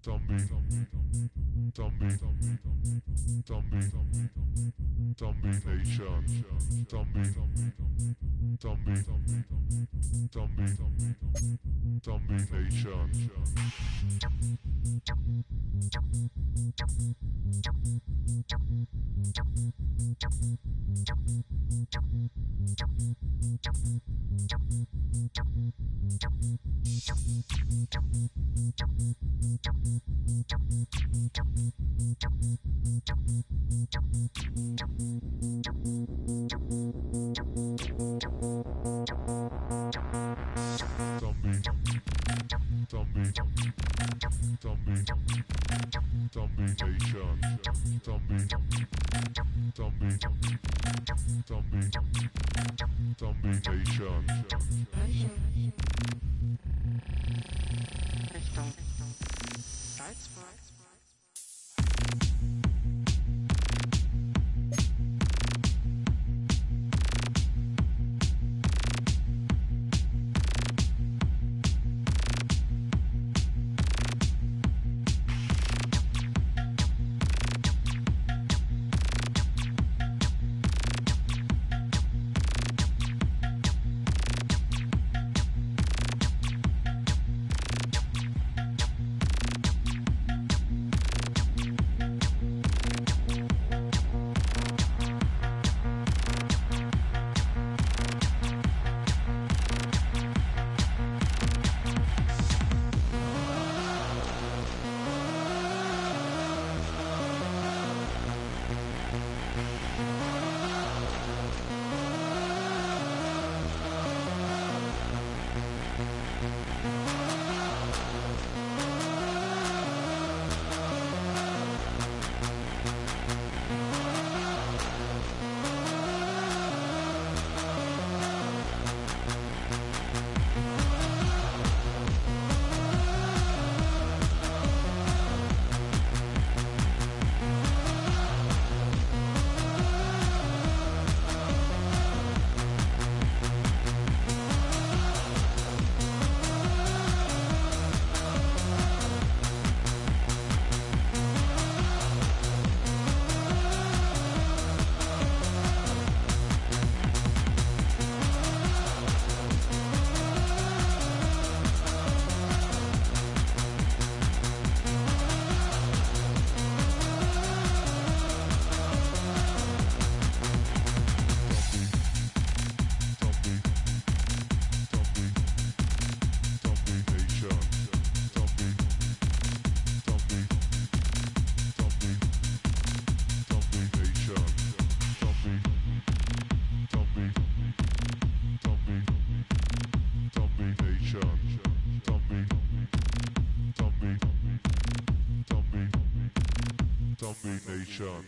Zombie, zombie, zombie, zombie, zombie nation, zombie, zombie, zombie, zombie nation. Zombie, zombie, zombie, zombie nation, zombie, zombie, zombie, zombie nation. Richtung Salzburg. Zombie nation.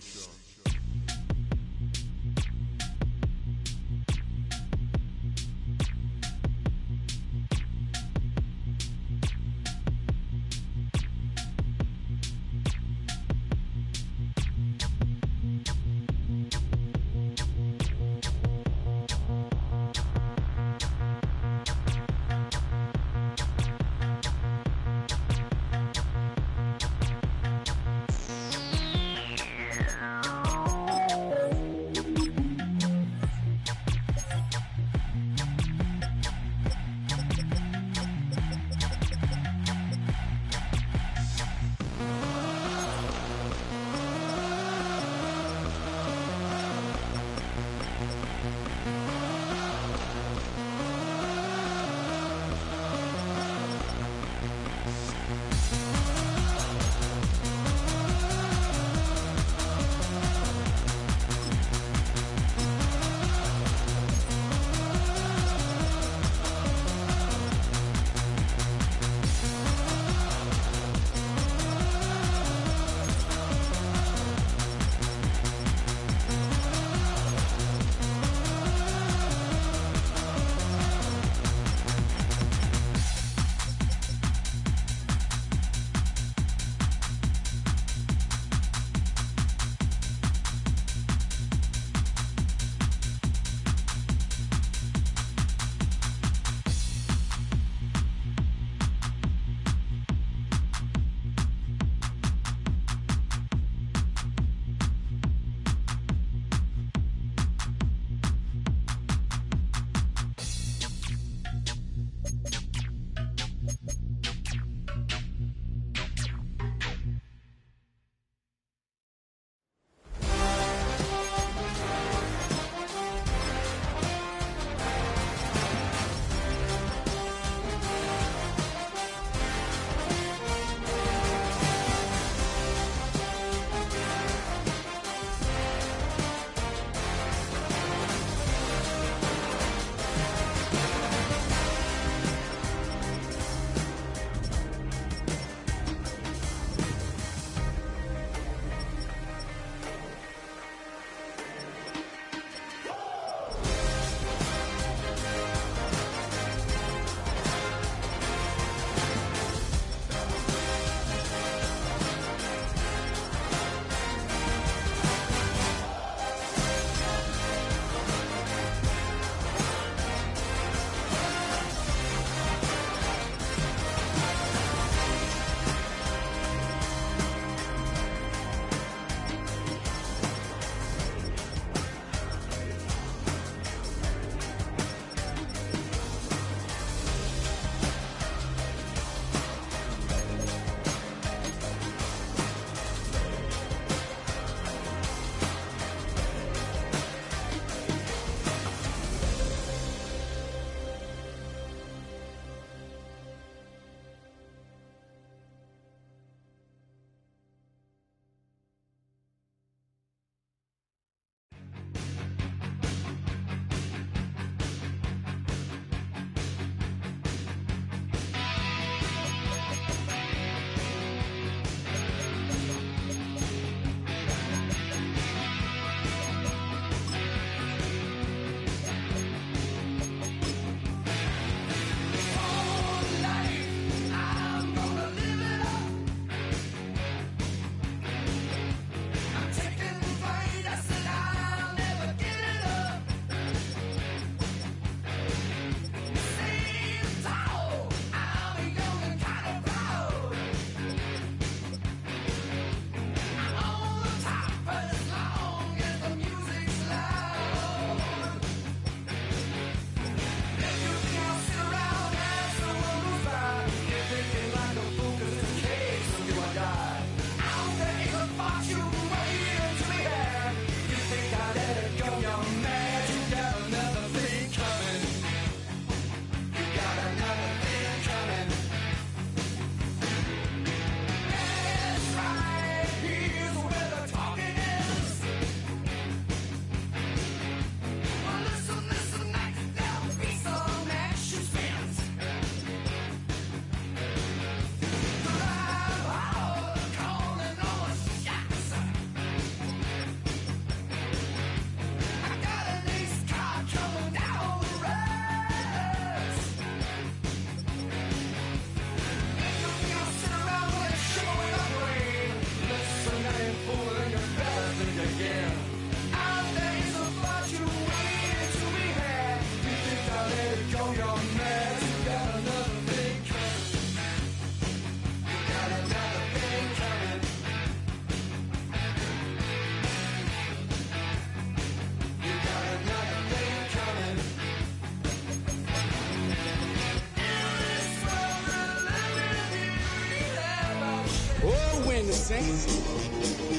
Saints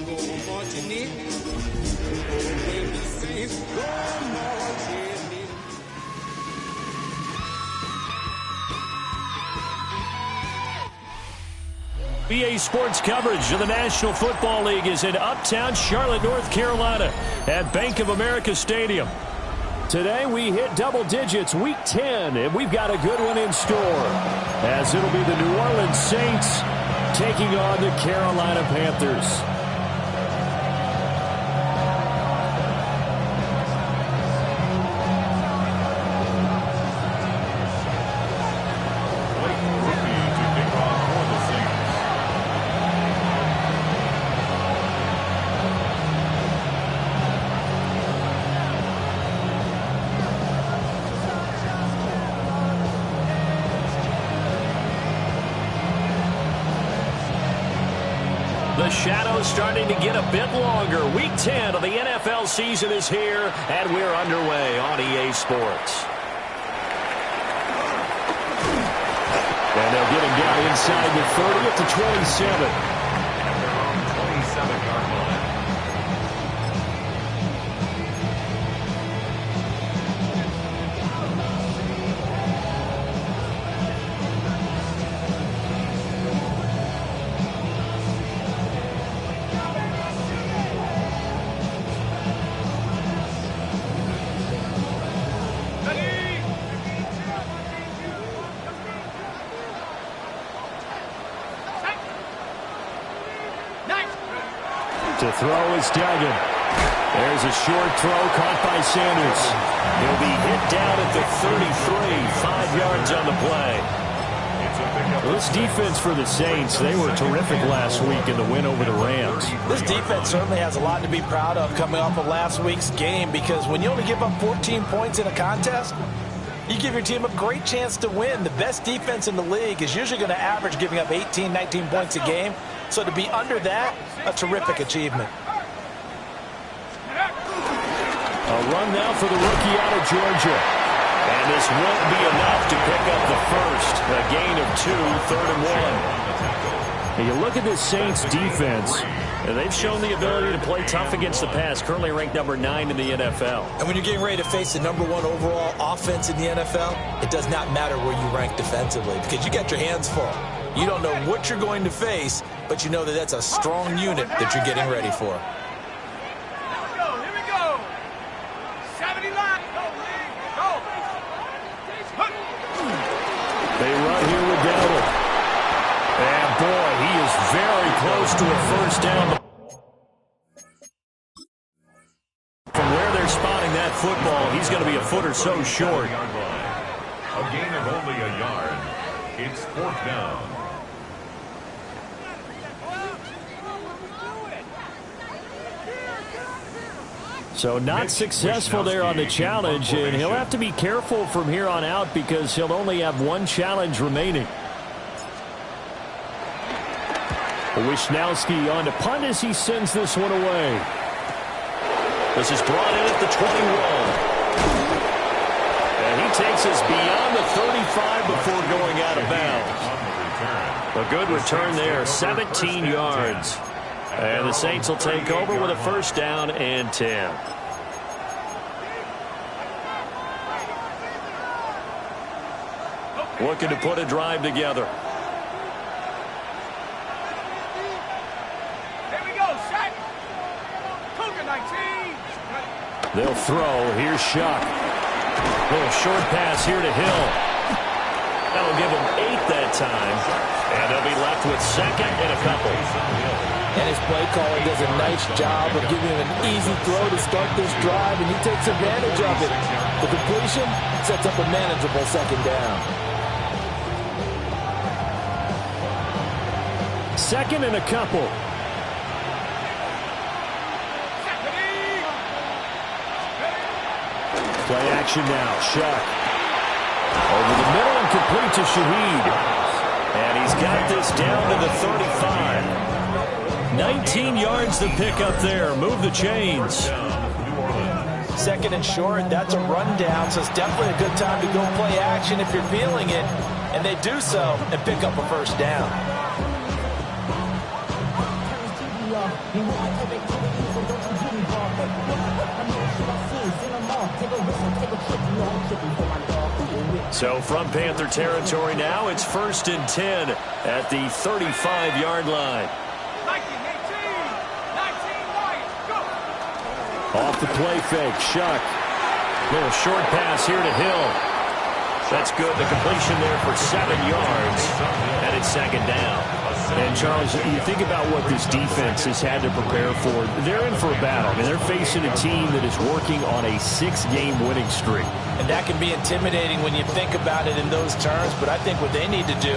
go marching in. When the Saints go marching in. BA Sports coverage of the National Football League is in uptown Charlotte, North Carolina at Bank of America Stadium. Today we hit double digits, week 10, and we've got a good one in store, as it'll be the New Orleans Saints taking on the Carolina Panthers. The shadow's starting to get a bit longer. Week 10 of the NFL season is here, and we're underway on EA Sports. And they'll get him down inside the 30 at the 27. 27-yard line. To throw is Duggan. There's a short throw caught by Sanders. He'll be hit down at the 33, 5 yards on the play. Well, this defense for the Saints, they were terrific last week in the win over the Rams. This defense certainly has a lot to be proud of coming off of last week's game, because when you only give up 14 points in a contest, you give your team a great chance to win. The best defense in the league is usually going to average giving up 18, 19 points a game. So to be under that, a terrific achievement. A run now for the rookie out of Georgia. And this won't be enough to pick up the first. A gain of 2, 3rd and 1. And you look at this Saints defense, and they've shown the ability to play tough against the pass, currently ranked number 9 in the NFL. And when you're getting ready to face the number 1 overall offense in the NFL, it does not matter where you rank defensively, because you got your hands full. You don't know what you're going to face, but you know that that's a strong unit that you're getting ready for. Here we go. 70 line. Go. They run here with Dowdle. And boy, he is very close to a first down. From where they're spotting that football, he's going to be a foot or so short. A gain of only a yard. It's 4th down. So not successful there on the challenge, and he'll have to be careful from here on out because he'll only have 1 challenge remaining. Wisnowski on to punt as he sends this one away. This is brought in at the 21. And he takes us beyond the 35 before going out of bounds. A good return there, 17 yards. And the Saints will take over with a first down and 10. Looking to put a drive together. There we go, set. Cougar 19. They'll throw. Here's Shuck. Little short pass here to Hill. That'll give him 8 that time. And they'll be left with 2nd and a couple. And his play caller does a nice job of giving him an easy throw to start this drive, and he takes advantage of it. The completion sets up a manageable 2nd down. 2nd and a couple. Play action now. Shuck. Over the middle and complete to Shaheed. And he's got this down to the 35. 19 yards to pick up there. Move the chains. 2nd and short. That's a rundown, so it's definitely a good time to go play action if you're feeling it. And they do so and pick up a first down. So from Panther territory now, it's 1st and 10 at the 35-yard line. 1918, 19 white, go! Off the play fake, Shuck. Little short pass here to Hill. That's good. The completion there for 7 yards, and it's 2nd down. And, Charles, you think about what this defense has had to prepare for. They're in for a battle. I mean, they're facing a team that is working on a 6-game winning streak. And that can be intimidating when you think about it in those terms, but I think what they need to do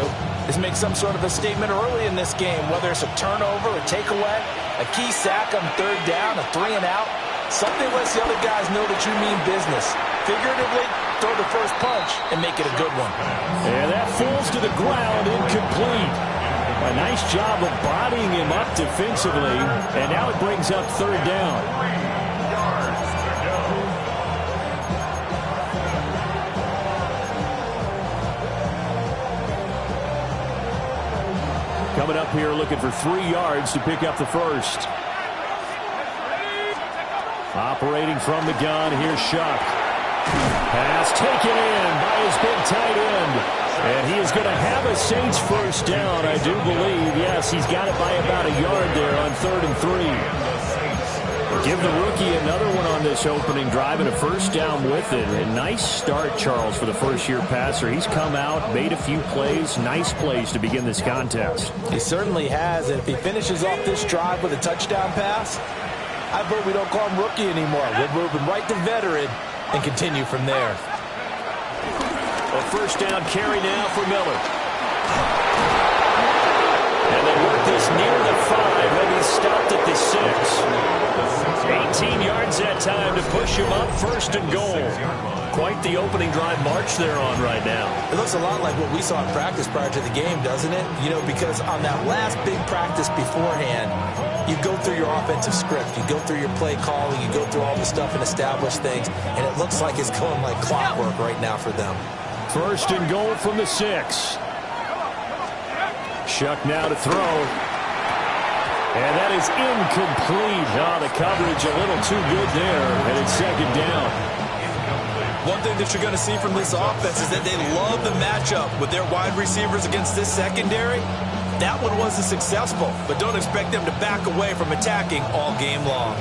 is make some sort of a statement early in this game, whether it's a turnover, a takeaway, a key sack on 3rd down, a 3-and-out. Something lets the other guys know that you mean business. Figuratively, throw the first punch and make it a good one. And that falls to the ground, incomplete. A nice job of bodying him up defensively, and now it brings up 3rd down. Coming up here looking for 3 yards to pick up the first. Operating from the gun, here's Shuck. Pass taken in by his big tight end. And he is going to have a Saints first down, I do believe. Yes, he's got it by about a yard there on 3rd and 3. Give the rookie another one on this opening drive and a first down with it. A nice start, Charles, for the first-year passer. He's come out, made a few plays, nice plays to begin this contest. He certainly has. And if he finishes off this drive with a touchdown pass, I vote we don't call him rookie anymore. We'll move him right to veteran and continue from there. A first down carry now for Miller. And they work this near the 5, and he's stopped at the 6. 18 yards that time to push him up, 1st and goal. Quite the opening drive march they're on right now. It looks a lot like what we saw in practice prior to the game, doesn't it? You know, because on that last big practice beforehand, you go through your offensive script, you go through your play calling, you go through all the stuff and establish things, and it looks like it's going like clockwork right now for them. 1st and goal from the 6. Shuck now to throw. And that is incomplete. Oh, the coverage a little too good there, and it's 2nd down. One thing that you're going to see from this offense is that they love the matchup with their wide receivers against this secondary. That one wasn't successful, but don't expect them to back away from attacking all game long.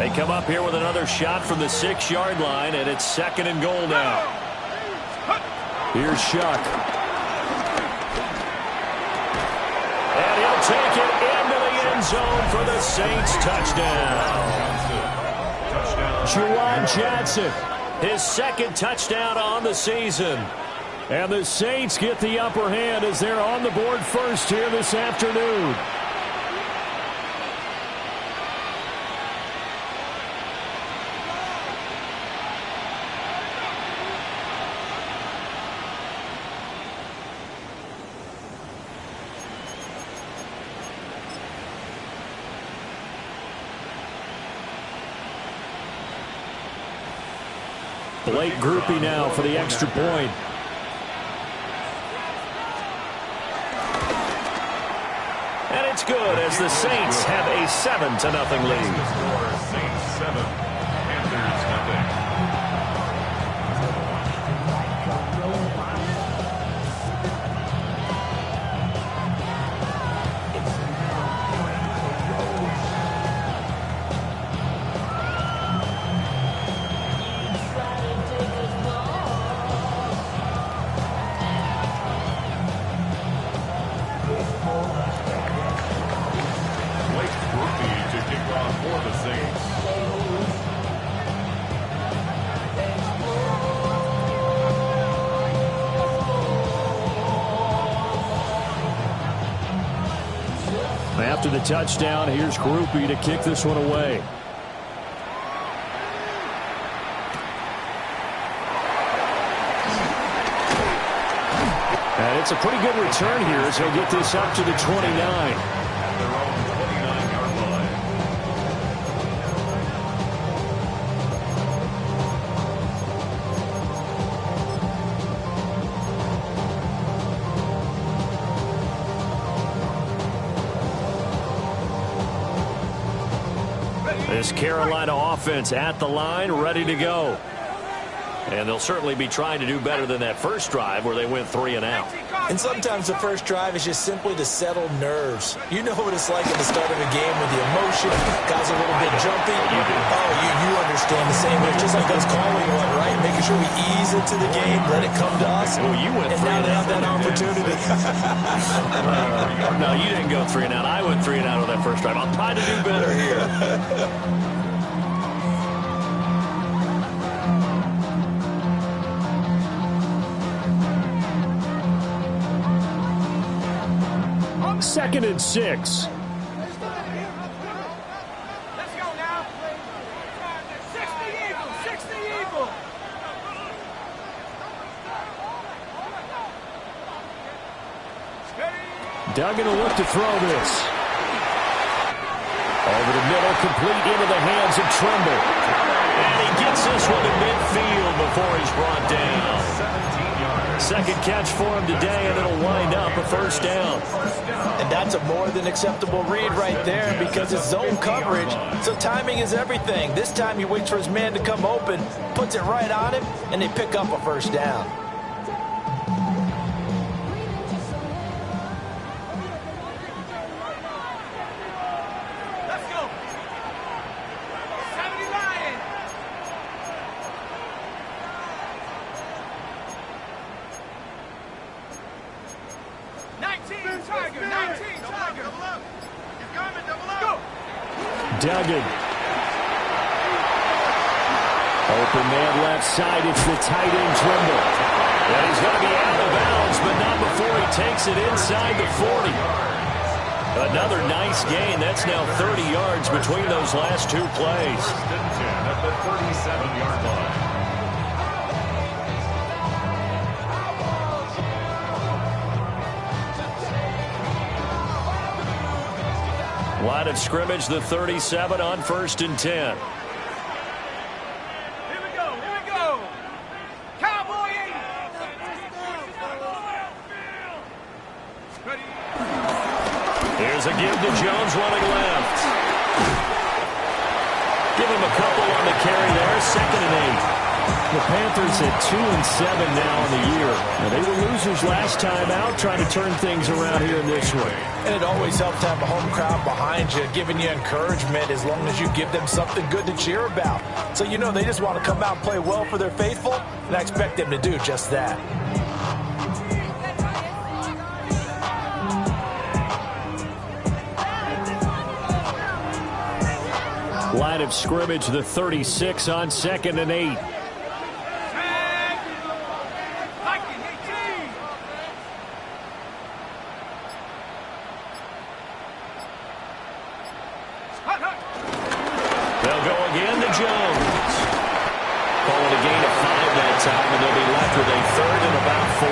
They come up here with another shot from the 6-yard line, and it's 2nd and goal now. Here's Shuck. And he'll take it into the end zone for the Saints touchdown. Juwan Johnson, his 2nd touchdown on the season. And the Saints get the upper hand as they're on the board first here this afternoon. Blake Groupie now for the extra point. And it's good as the Saints have a 7-0 lead. Saints 7, Panthers nothing. After the touchdown, here's Groupie to kick this one away. And it's a pretty good return here as he'll get this up to the 29. This Carolina offense at the line, ready to go. And they'll certainly be trying to do better than that first drive where they went 3 and out. And sometimes the first drive is just simply to settle nerves. You know what it's like at the start of a game with the emotion. Guys are a little bit jumpy. You understand the same. It's just like us calling one, right? Making sure we ease into the game, let it come to us. Well, you went and 3 now and they out. have that opportunity. No, you didn't go 3 and out. I went 3 and out on that first drive. I'll try to do better here. Second and 6. Let's go now. 60 Eagles. 60 Eagles. Duggan will look to throw this. Over the middle, complete into the hands of Tremble. And he gets this one to midfield before he's brought down. 17 yards. Second catch for him today, and it'll wind up a first down. And that's a more than acceptable read right there because it's zone coverage. So timing is everything. This time he waits for his man to come open, puts it right on him, and they pick up a first down. Let's go. 70 Lions. Tiger, 19, Tiger. Double up. He's coming, double up. Go. Duggan. Open man left side. It's the tight end Trimble. And he's going to be out of bounds, but not before he takes it inside the 40. Another nice gain. That's now 30 yards between those last two plays. First and 10 at the 37-yard line. Line of scrimmage, the 37 on first and 10. Here we go, Cowboy 80. Ready. Here's a give to Jones running left. Give him a couple on the carry there, second and 8. The Panthers at 2-7 now in the year. Now, they were losers last time out, trying to turn things around here in this one. And it always helps to have a home crowd behind you, giving you encouragement as long as you give them something good to cheer about. So you know they just want to come out and play well for their faithful, and I expect them to do just that. Line of scrimmage, the 36 on second and 8. They'll go again to Jones. Call it a gain of 5 that time, and they'll be left with a third and about 4.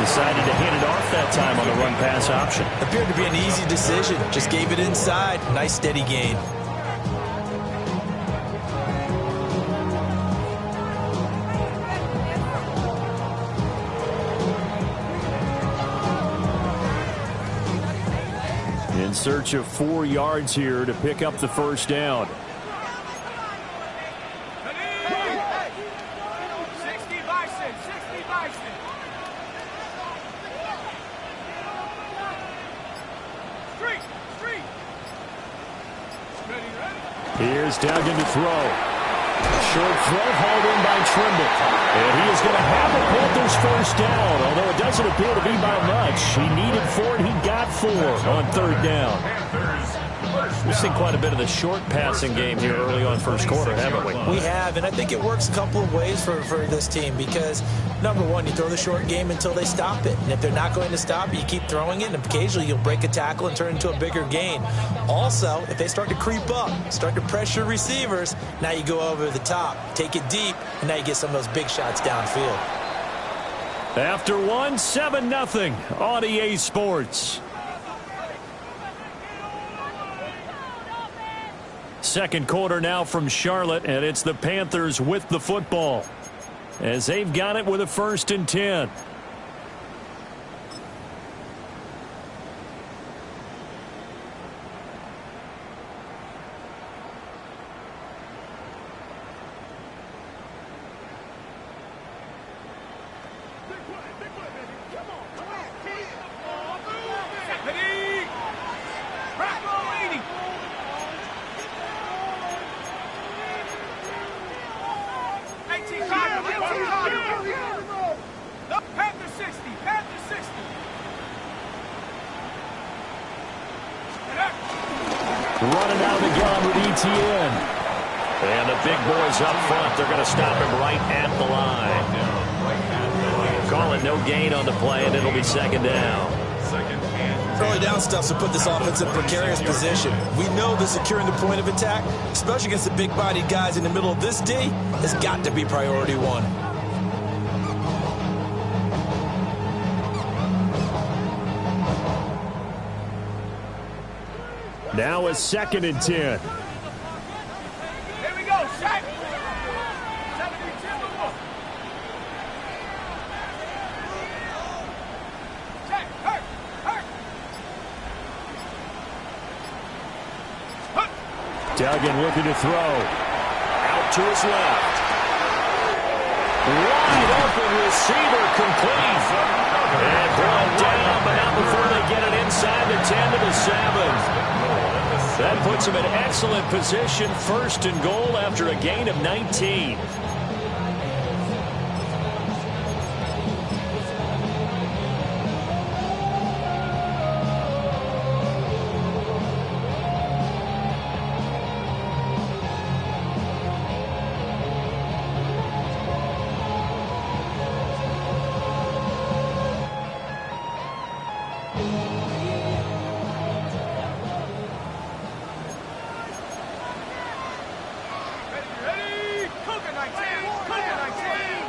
Decided to hand it off that time on the run-pass option. Appeared to be an easy decision. Just gave it inside. Nice steady gain. In search of 4 yards here to pick up the first down. 60 Bison, 60 Bison. Street. Ready. Here's Duggan to throw. Short throw hauled in by Trimble. And he is going to have the Panthers first down, although it doesn't appear to be by much. He needed 4, and he got 4 on third down. We've seen quite a bit of the short passing game here early on first quarter, haven't we? We have, and I think it works a couple of ways for this team because, number one, you throw the short game until they stop it. And if they're not going to stop it, you keep throwing it, and occasionally you'll break a tackle and turn it into a bigger gain. Also, if they start to creep up, start to pressure receivers, now you go over the top, take it deep, and now you get some of those big shots downfield. After one, 7-0 on EA Sports. Second quarter now from Charlotte, and it's the Panthers with the football as they've got it with a first and 10. Running out of the gun with ETN. And the big boys up front, they're going to stop him right at the line. Call it no gain on the play, and it'll be second down. Early down stuff to put this offense in a precarious position. We know that securing the point of attack, especially against the big-bodied guys in the middle of this D, has got to be priority one. Now a 2nd and 10. Here we go, Shaq. 72 more. Shaq, hurt. Duggan looking to throw. Out to his left. Wide open receiver complete. And brought down, but not before they get it inside the 10 to the 7. That puts him in excellent position, 1st and goal after a gain of 19. Ready? Cougar 19. Cougar 19.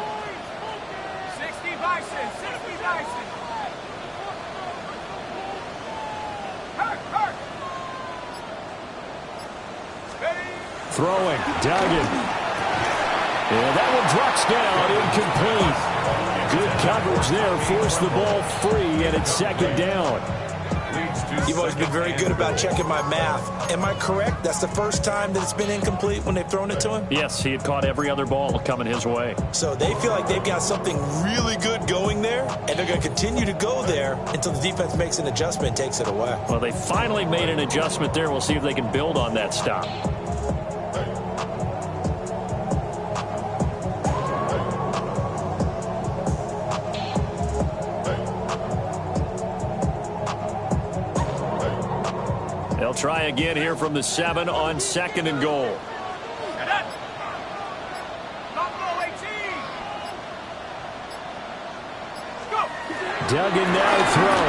60 Bison. 60 Bison. Hurt. Ready? Throwing, Duggan. And that one drops down, incomplete. Good coverage there, forced the ball free, and it's 2nd down. You've always been very good about checking my math. Am I correct? That's the first time that it's been incomplete when they've thrown it to him? Yes, he had caught every other ball coming his way. So they feel like they've got something really good going there, and they're going to continue to go there until the defense makes an adjustment and takes it away. Well, they finally made an adjustment there. We'll see if they can build on that stop. They'll try again here from the 7 on 2nd and goal. Get up. Buffalo 18. Go. Duggan now throw.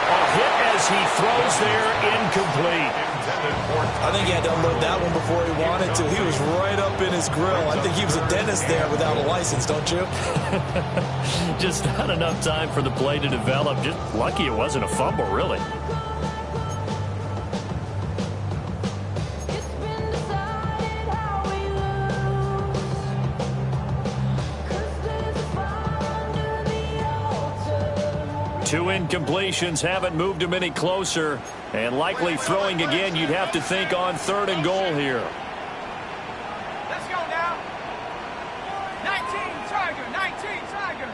A hit as he throws there, incomplete. I think he had to unload that one before he wanted to. He was right up in his grill. I think he was a dentist there without a license, don't you? Just not enough time for the play to develop. Just lucky it wasn't a fumble, really. Two incompletions haven't moved him any closer. And likely throwing again, you'd have to think on 3rd and goal here. Let's go now. 19 Tiger. 19 Tiger.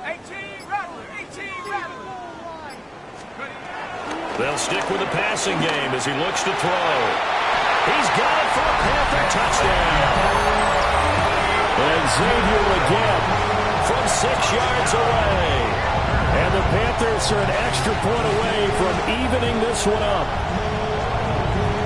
18 Rattler. 18 Rattler. They'll stick with the passing game as he looks to throw. He's got it for a Panther touchdown. And Xavier again from 6 yards away. And the Panthers are an extra point away from evening this one up.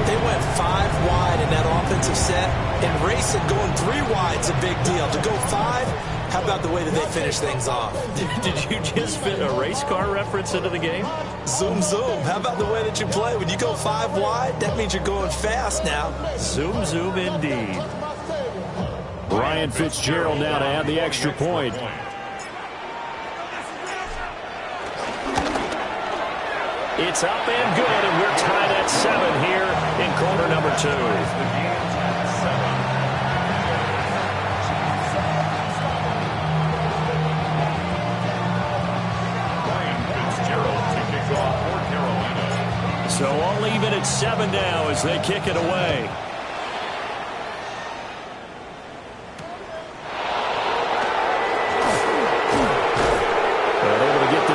They went 5 wide in that offensive set, and racing going 3 wide's a big deal. To go 5, how about the way that they finish things off? Did you just fit a race car reference into the game? Zoom, zoom. How about the way that you play? When you go 5 wide, that means you're going fast now. Zoom, zoom indeed. Ryan Fitzgerald now to add the extra point. It's up and good, and we're tied at 7 here in quarter number 2. So all even at 7 now as they kick it away.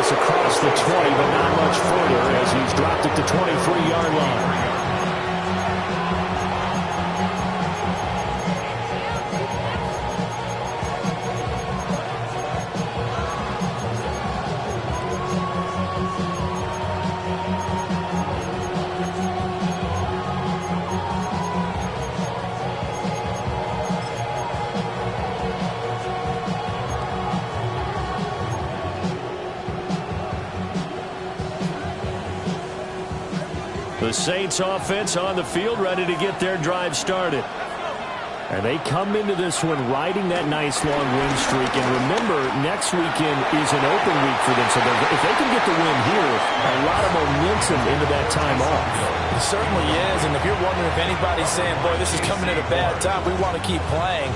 Across the 20, but not much further as he's dropped at the 23-yard line. The Saints offense on the field, ready to get their drive started. And they come into this one riding that nice long win streak. And remember, next weekend is an open week for them. So if they can get the win here, a lot of momentum into that time off. It certainly is. And if you're wondering if anybody's saying, boy, this is coming at a bad time, we want to keep playing,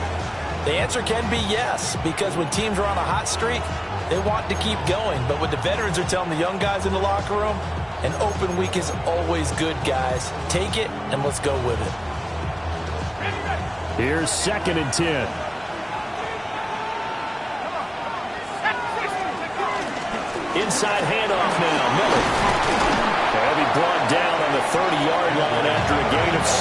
the answer can be yes. Because when teams are on a hot streak, they want to keep going. But what the veterans are telling the young guys in the locker room, an open week is always good, guys. Take it, and let's go with it. Here's 2nd and 10. Inside handoff now. Miller. He'll be brought down on the 30-yard line after a gain of 6.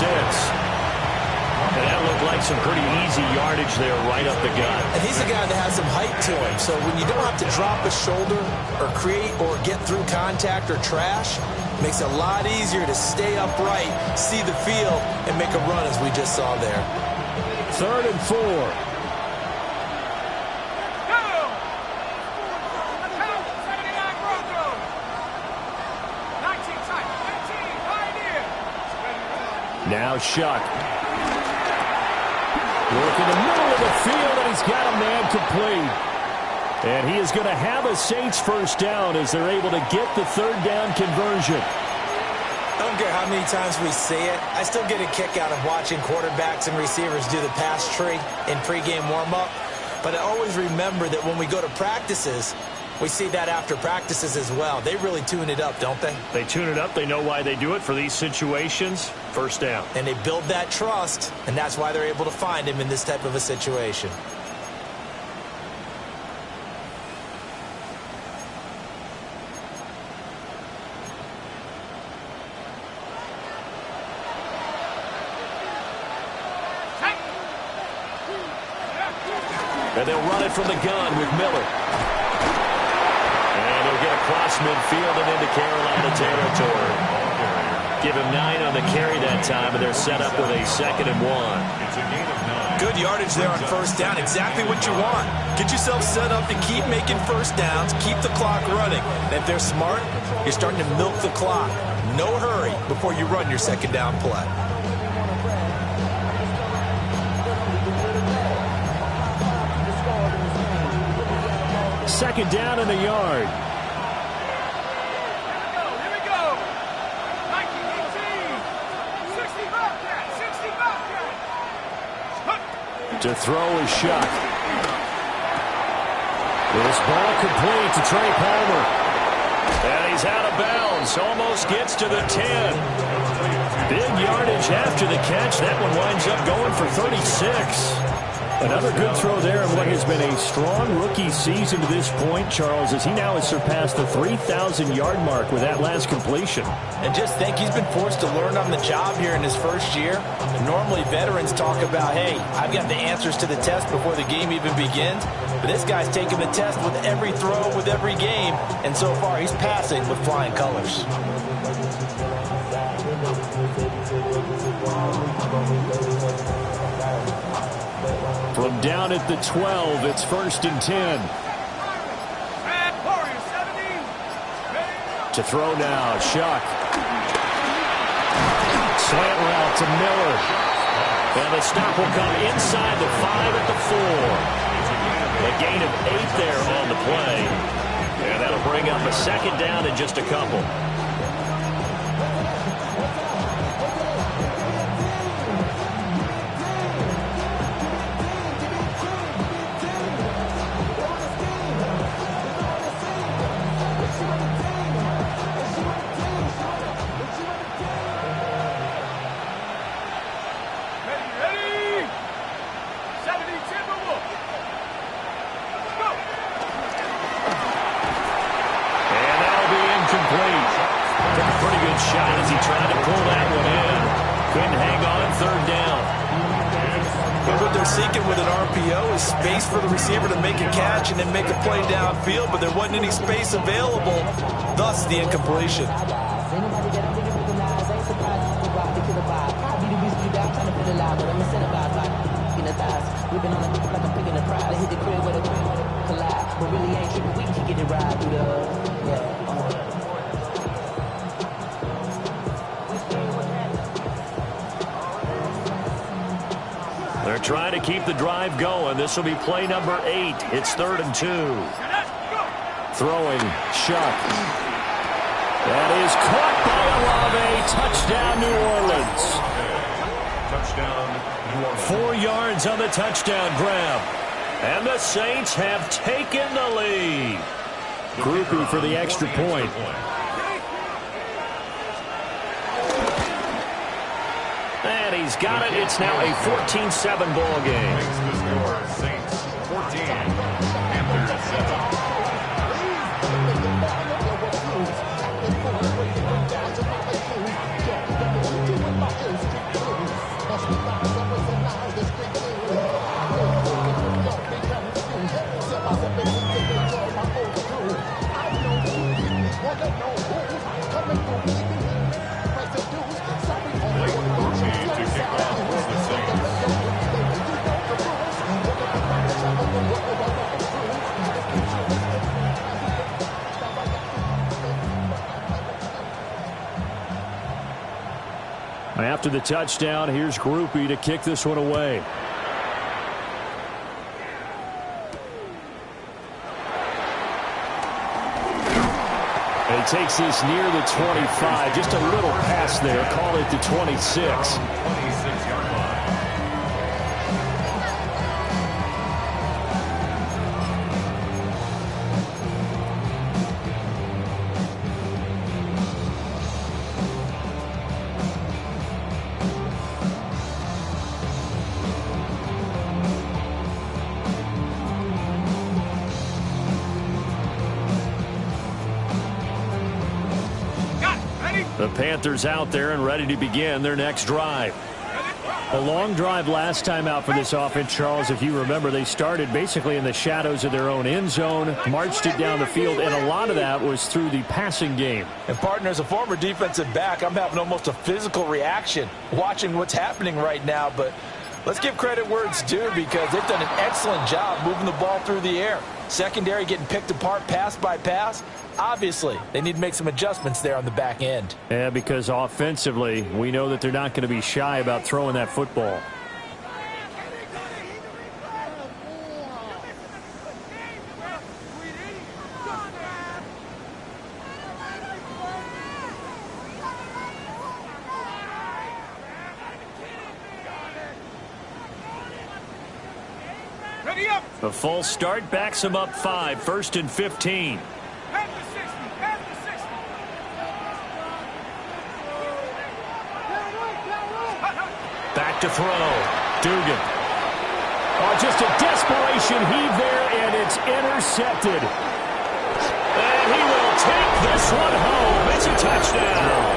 And that looked like some pretty easy yardage there right up the gut. And he's a guy that has some height to him. So when you don't have to drop a shoulder or create or get through contact or trash, it makes it a lot easier to stay upright, see the field, and make a run as we just saw there. 3rd and 4. Now Shuck. Work in the middle of the field, and he's got a man complete. And he is going to have a Saints first down as they're able to get the 3rd down conversion. I don't care how many times we say it, I still get a kick out of watching quarterbacks and receivers do the pass tree in pregame warm-up. But I always remember that when we go to practices, we see that after practices as well. They really tune it up, don't they? They tune it up. They know why they do it for these situations. First down. And they build that trust, and that's why they're able to find him in this type of a situation. And they'll run it from the gun with Miller. And he'll get across midfield and into Carolina territory. Give him 9 on the carry that time, and they're set up with a 2nd and 1. Good yardage there on first down. Exactly what you want. Get yourself set up to keep making first downs, keep the clock running. And if they're smart, you're starting to milk the clock. No hurry before you run your 2nd down play. Second down in the yard. Here we go. 1918. 60 Bobcat. 60 Bobcat. To throw is Shuck. This ball complete to Trey Palmer. And he's out of bounds. Almost gets to the 10. Big yardage after the catch. That one winds up going for 36. Another good throw there in what has been a strong rookie season to this point, Charles, as he now has surpassed the 3,000-yard mark with that last completion. And just think, he's been forced to learn on the job here in his first year. Normally, veterans talk about, hey, I've got the answers to the test before the game even begins. But this guy's taking the test with every throw, with every game. And so far, he's passing with flying colors. From down at the 12, it's 1st and 10. To throw now, Shuck. Slant route to Miller. And the stop will come inside the 5 at the 4. A gain of 8 there on the play. And that'll bring up a 2nd down in just a couple. Shot as he tried to pull that one in. Couldn't hang on 3rd down. But what they're seeking with an RPO is space for the receiver to make a catch and then make a play downfield, but there wasn't any space available, thus the incompletion. trying to keep the drive going. This will be play number 8. It's 3rd and 2. Throwing, Shuck. That is caught by Olave. Touchdown, New Orleans. Touchdown, New Orleans. 4 yards on the touchdown grab. And the Saints have taken the lead. Groupie for the extra point. And he's got it. It's now a 14-7 ball game. Makes the score Saints 14, Panthers 7. After the touchdown, here's Groupie to kick this one away. And he takes this near the 25. Just a little pass there. Call it the 26. 26-yard line. The Panthers out there and ready to begin their next drive. A long drive last time out for this offense, Charles. If you remember, they started basically in the shadows of their own end zone, marched it down the field, and a lot of that was through the passing game. And, partner, as a former defensive back, I'm having almost a physical reaction watching what's happening right now. But let's give credit where it's due because they've done an excellent job moving the ball through the air. Secondary getting picked apart pass by pass. Obviously, they need to make some adjustments there on the back end. Yeah, because offensively, we know that they're not going to be shy about throwing that football. Ready up. The full start backs them up 5, 1st and 15. Back to throw. Dugan. Oh, just a desperation heave there, and it's intercepted. And he will take this one home. It's a touchdown.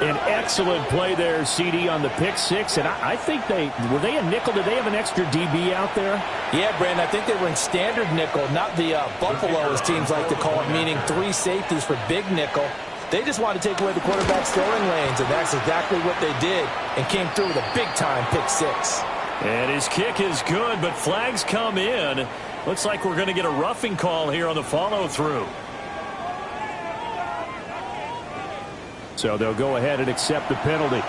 An excellent play there, CD, on the pick six. And I think were they a nickel? Did they have an extra DB out there? Yeah, Brandon, I think they were in standard nickel, not the Buffalo, as teams like to call it, meaning 3 safeties for big nickel. They just wanted to take away the quarterback's throwing lanes, and that's exactly what they did and came through with a big-time pick six. And his kick is good, but flags come in. Looks like we're going to get a roughing call here on the follow-through. So they'll go ahead and accept the penalty.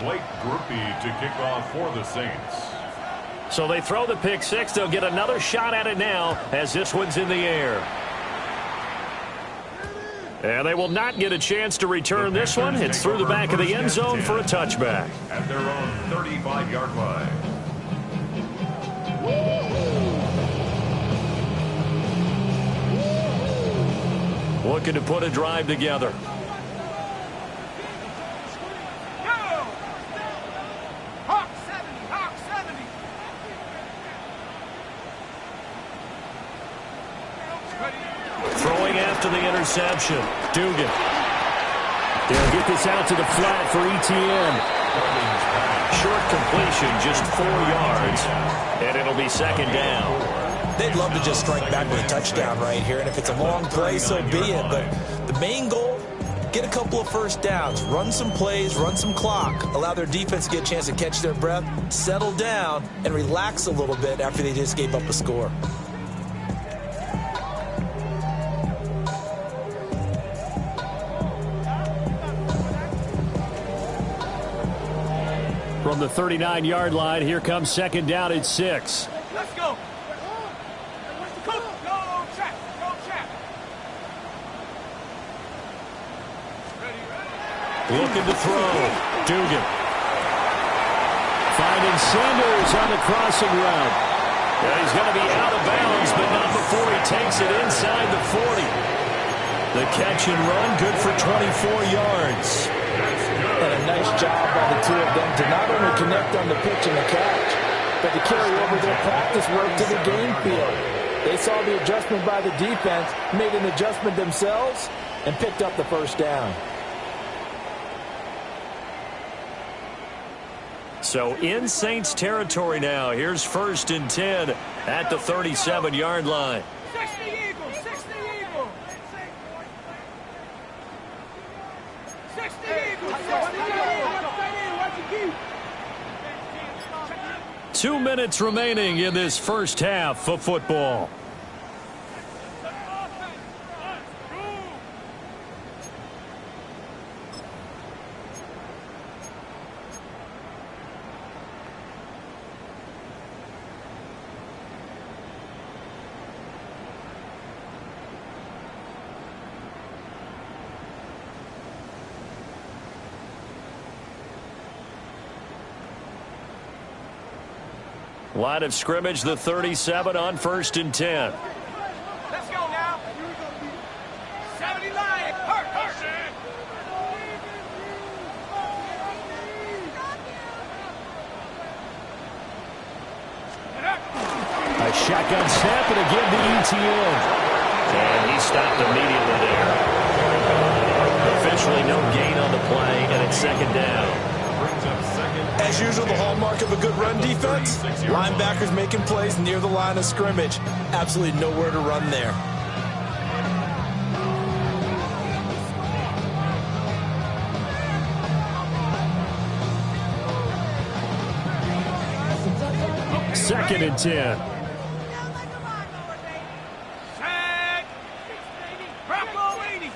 Blake Groupie to kick off for the Saints. So they throw the pick six. They'll get another shot at it now as this one's in the air. And they will not get a chance to return this one. It's through the back of the end zone for a touchback. At their own 35-yard line. Looking to put a drive together. After the interception, Dugan. They'll get this out to the flat for ETN. Short completion, just 4 yards, and it'll be 2nd down. They'd love to just strike back with a touchdown right here, and if it's a long play, so be it. But the main goal, get a couple of first downs, run some plays, run some clock, allow their defense to get a chance to catch their breath, settle down, and relax a little bit after they just gave up a score. From the 39-yard line, here comes second down at 6. Let's go. Go, Chap. Go, Chap. Looking to throw. Dugan. Finding Sanders on the crossing route. Yeah, he's going to be out of bounds, but not before he takes it inside the 40. The catch and run, good for 24 yards. And a nice job by the two of them to not only connect on the pitch and the catch, but to carry over their practice work to the game field. They saw the adjustment by the defense, made an adjustment themselves, and picked up the first down. So in Saints territory now. Here's 1st and 10 at the 37-yard line. 60 Eagles, 60 Eagles. 60 Eagles, 60 Eagles. 2 minutes remaining in this first half of football. Line of scrimmage, the 37 on 1st and 10. Let's go now. 70 Lions. Hurt. A shotgun snap and again to ETN. And he stopped immediately there. Officially no gain on the play, and it's second down. As usual, the hallmark of a good run defense, linebackers making plays near the line of scrimmage. Absolutely nowhere to run there. Second and 10. Tag. Bronco 80.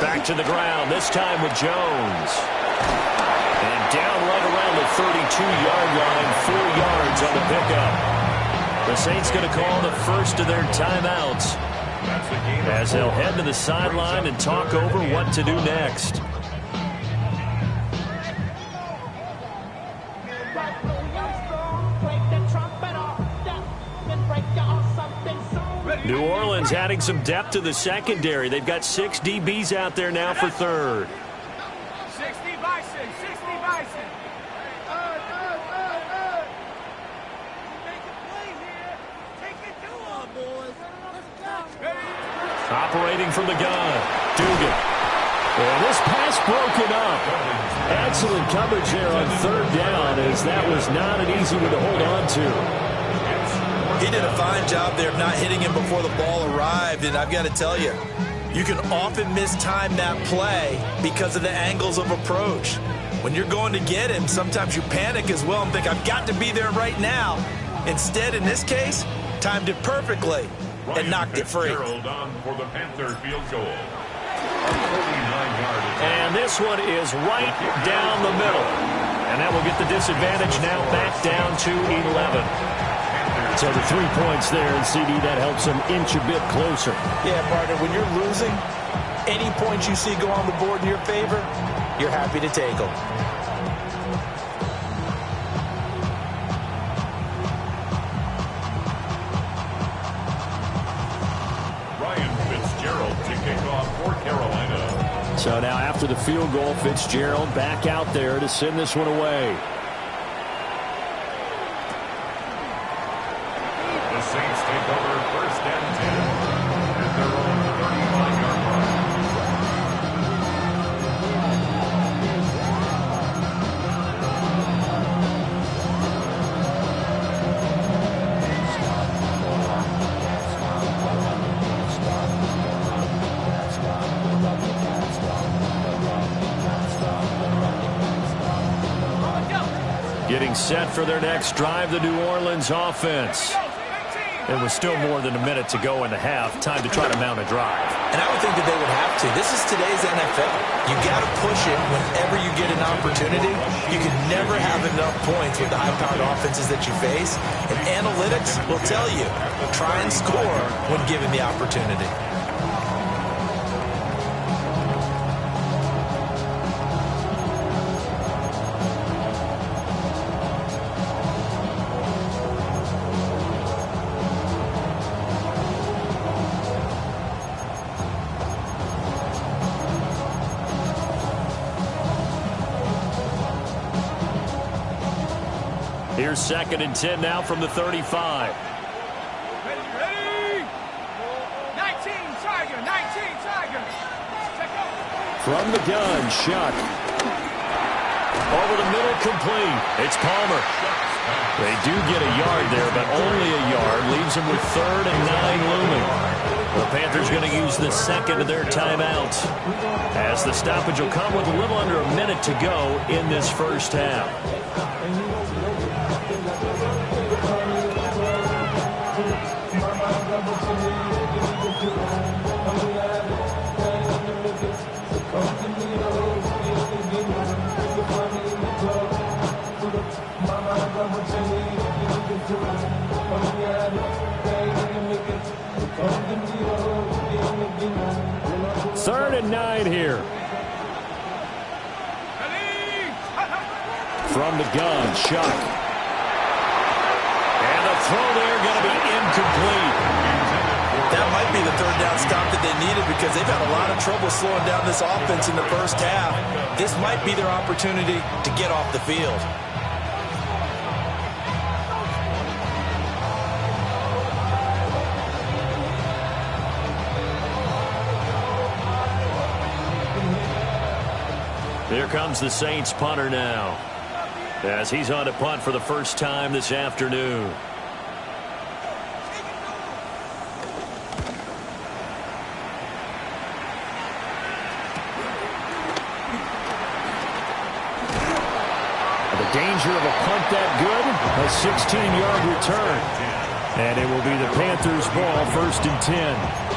Back to the ground, this time with Jones. And down right around the 32-yard line, 4 yards on the pickup. The Saints going to call the first of their timeouts as they'll head to the sideline and talk over what to do next. New Orleans adding some depth to the secondary. They've got 6 DBs out there now for third. 60 Bison, 60 Bison. Operating from the gun, Dugan. And this pass broken up. Excellent coverage there on third down, as that was not an easy one to hold on to. He did a fine job there of not hitting him before the ball arrived, and I've got to tell you, you can often mistime that play because of the angles of approach. When you're going to get him, sometimes you panic as well and think, I've got to be there right now. Instead, in this case, timed it perfectly and knocked it free. On for the Panther field goal. And this one is right down the middle. And that will get the disadvantage now back down to 11. So the 3 points there, and CD, that helps them inch a bit closer. Yeah, partner, when you're losing, any points you see go on the board in your favor, you're happy to take them. So now after the field goal, Fitzgerald back out there to send this one away. The Saints take over 1st and 10 at their own 35-yard line. Getting set for their next drive, the New Orleans offense. It was still more than a minute to go in the half. Time to try to mount a drive. And I would think that they would have to. This is today's NFL. You got to push it whenever you get an opportunity. You can never have enough points with the high-powered offenses that you face. And analytics will tell you, try and score when given the opportunity. Here's 2nd and 10 now from the 35. Ready? 19, Tiger. 19, Tiger. Check out. From the gun, Shuck. Over the middle, complete. It's Palmer. They do get a yard there, but only a yard. Leaves them with 3rd and 9 looming. The Panthers going to use the second of their timeouts, as the stoppage will come with a little under a minute to go in this first half. Third and 9 here. From the gun, Shuck. And the throw there going to be incomplete. That might be the third down stop that they needed because they've had a lot of trouble slowing down this offense in the first half. This might be their opportunity to get off the field. Here comes the Saints punter now, as he's on to punt for the first time this afternoon. The danger of a punt that good, a 16-yard return. And it will be the Panthers' ball, 1st and 10.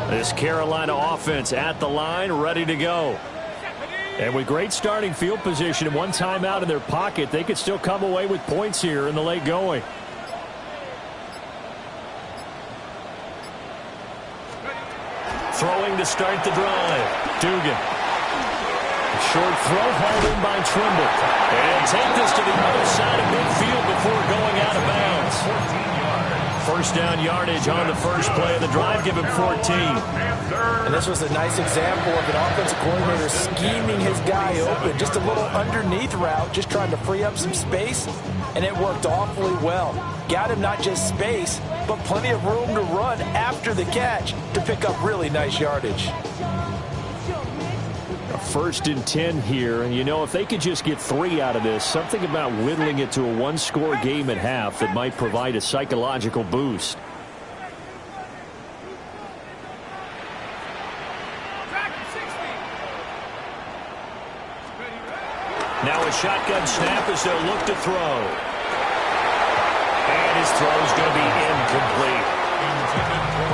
This Carolina offense at the line, ready to go. And with great starting field position and one timeout in their pocket, they could still come away with points here in the late going. Throwing to start the drive. Dugan. Short throw hauled in by Trimble. And take this to the other side of midfield before going out of bounds. First down yardage on the first play of the drive. Give him 14. And this was a nice example of an offensive coordinator scheming his guy open. Just a little underneath route, just trying to free up some space. And it worked awfully well. Got him not just space, but plenty of room to run after the catch to pick up really nice yardage. A 1st and 10 here, and you know, if they could just get 3 out of this, something about whittling it to a one-score game at half that might provide a psychological boost. Now a shotgun snap as they'll look to throw. And his throw is going to be incomplete.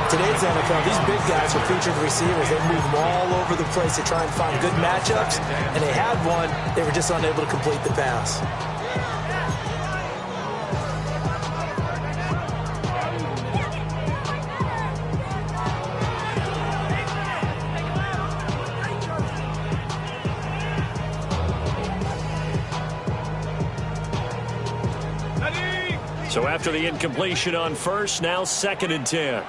Today's NFL, these big guys are featured receivers. They move them all over the place to try and find good matchups. And they had one. They were just unable to complete the pass. So after the incompletion on first, now 2nd and 10.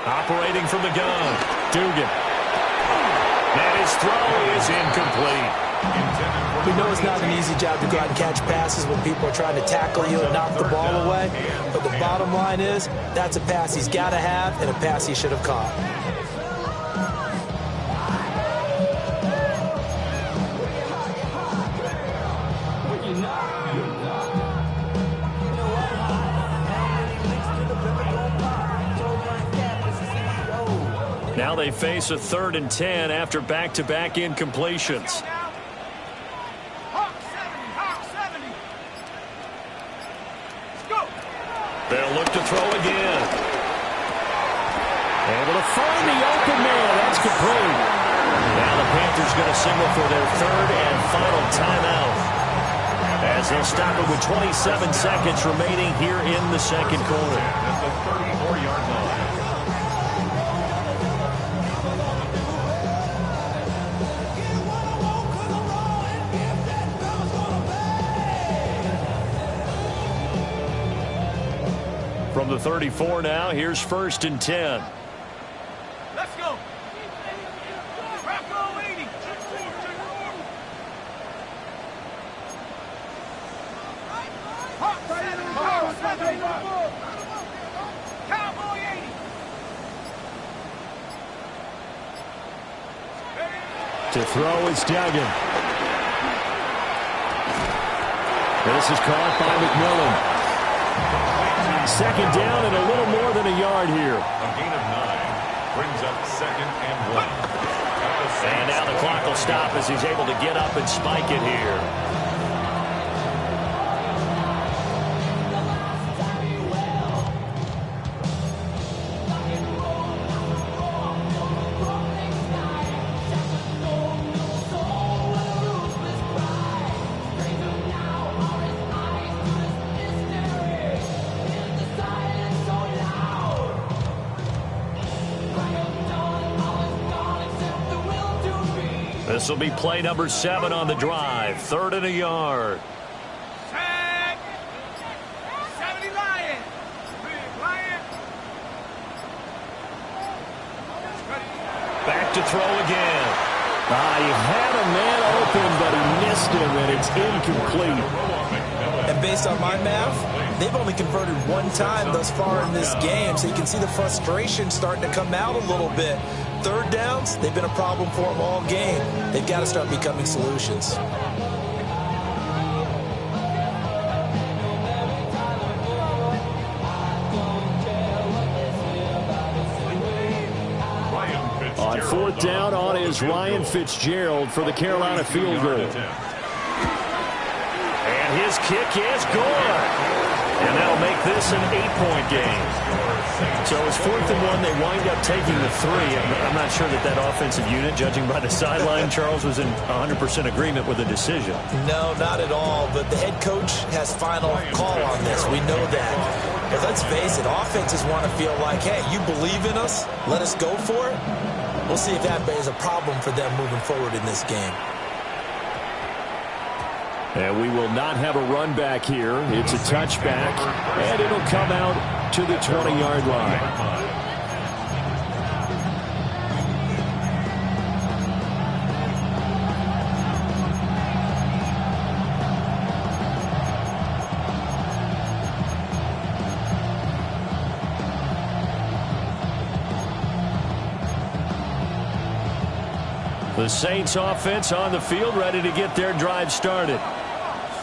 Operating from the gun, Dugan. And his throw is incomplete. We know it's not an easy job to go out and catch passes when people are trying to tackle you and knock the ball away. But the bottom line is, that's a pass he's got to have and a pass he should have caught. Now they face a 3rd and 10 after back-to-back incompletions. They'll look to throw again. Able to find the open man. That's complete. Now the Panthers going to signal for their 3rd and final timeout, as they'll stop it with 27 seconds remaining here in the second quarter. At the 34-yard line. From the 34 now, here's 1st and 10. Let's go. Rocco 80. Cowboy 80. To throw is Duggan. This is caught by McMillan. 2nd down and a little more than a yard here. A gain of 9 brings up 2nd and 1. And now the clock will stop as he's able to get up and spike it here. This will be play number 7 on the drive. 3rd and a yard. Tag. 70 Lions. Big Lion. Back to throw again. He had a man open, but he missed him, and it's incomplete. And based on my math, they've only converted 1 time thus far in this game, so you can see the frustration starting to come out a little bit. 3rd downs, they've been a problem for them all game. They've got to start becoming solutions. On 4th down on is Ryan Fitzgerald for the Carolina field goal. And his kick is good. And that'll make this an 8-point game. So it's 4th and 1. They wind up taking the 3. I'm not sure that offensive unit, judging by the sideline, Charles, was in 100% agreement with the decision. No, not at all. But the head coach has final call on this. We know that. But let's face it, offenses want to feel like, hey, you believe in us? Let us go for it? We'll see if that is a problem for them moving forward in this game. And we will not have a run back here. It's a touchback, and it'll come out to the 20-yard line. The Saints offense on the field, ready to get their drive started.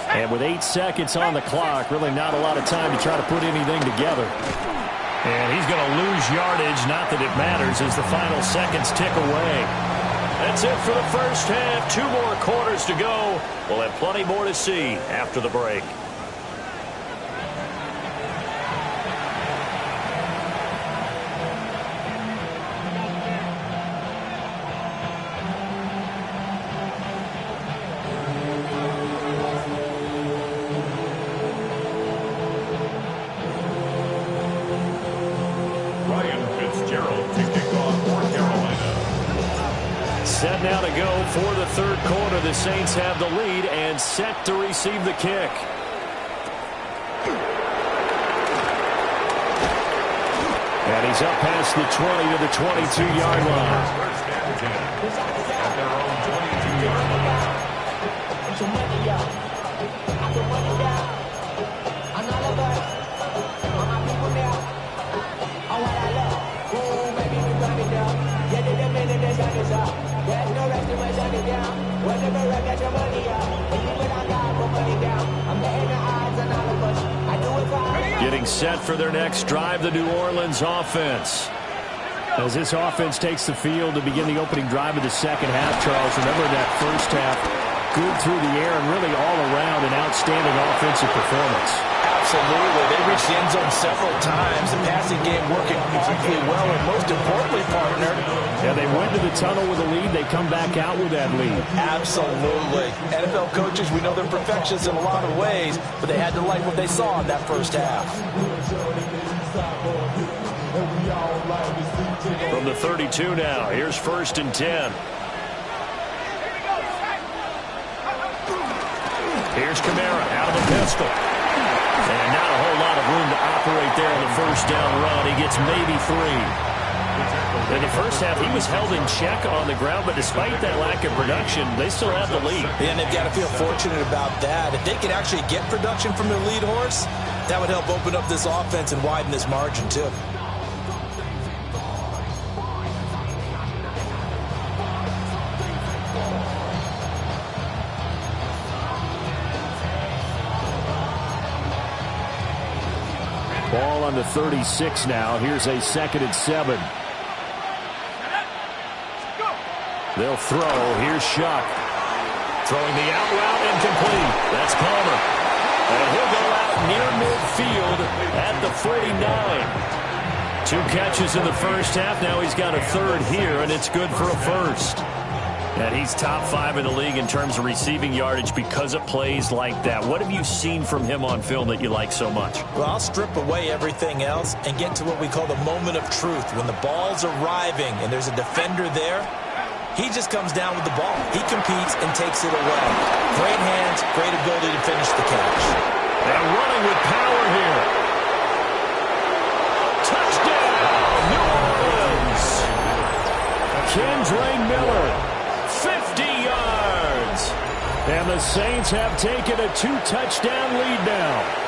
And with 8 seconds on the clock, really not a lot of time to try to put anything together. And he's going to lose yardage, not that it matters, as the final seconds tick away. That's it for the first half. 2 more quarters to go. We'll have plenty more to see after the break. Set now to go for the 3rd quarter. The Saints have the lead and set to receive the kick. And And he's up past the 20 to the 22-yard line. First and 10 at their own 22-yard line. Getting set for their next drive, the New Orleans offense. As this offense takes the field to begin the opening drive of the second half, Charles, remember that first half, good through the air and really all around an outstanding offensive performance. Absolutely. They reached the end zone several times. The passing game working awfully well, and most importantly, partner. Yeah, they went to the tunnel with a lead. They come back out with that lead. Absolutely. NFL coaches, we know they're perfectionists in a lot of ways, but they had to like what they saw in that first half. From the 32 now, here's 1st and 10. Here's Kamara out of the pistol. And not a whole lot of room to operate there on the first down run. He gets maybe 3. In the first half, he was held in check on the ground, but despite that lack of production, they still have the lead. And they've got to feel fortunate about that. If they can actually get production from their lead horse, that would help open up this offense and widen this margin, too. Ball on the 36 now. Here's a 2nd and 7. They'll throw. Here's Shuck. Throwing the out route incomplete. That's Palmer. And he'll go out near midfield at the 49. 2 catches in the first half. Now he's got a 3rd here, and it's good for a 1st. And he's top 5 in the league in terms of receiving yardage because of plays like that. What have you seen from him on film that you like so much? Well, I'll strip away everything else and get to what we call the moment of truth. When the ball's arriving and there's a defender there, he just comes down with the ball. He competes and takes it away. Great hands, great ability to finish the catch. And running with power here. Touchdown, New Orleans. Kendre Miller. 50 yards. And the Saints have taken a 2-touchdown lead now.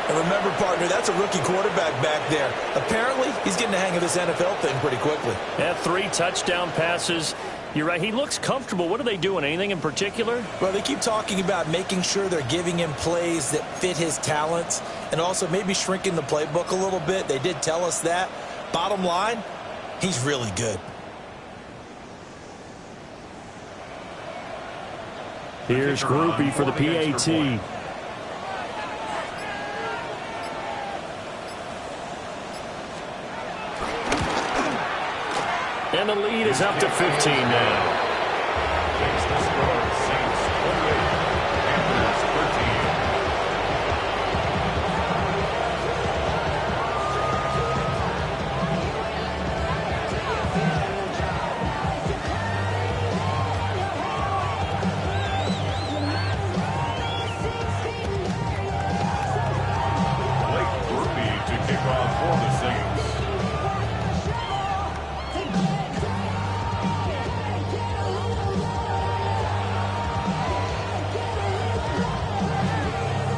And remember, partner, that's a rookie quarterback back there. Apparently, he's getting the hang of this NFL thing pretty quickly. Had 3 touchdown passes. You're right. He looks comfortable. What are they doing? Anything in particular? Well, they keep talking about making sure they're giving him plays that fit his talents and also maybe shrinking the playbook a little bit. They did tell us that. Bottom line, he's really good. Here's Groupie for the PAT. And the lead is up to 15 now. Takes the score. Saints 28, Panthers 13.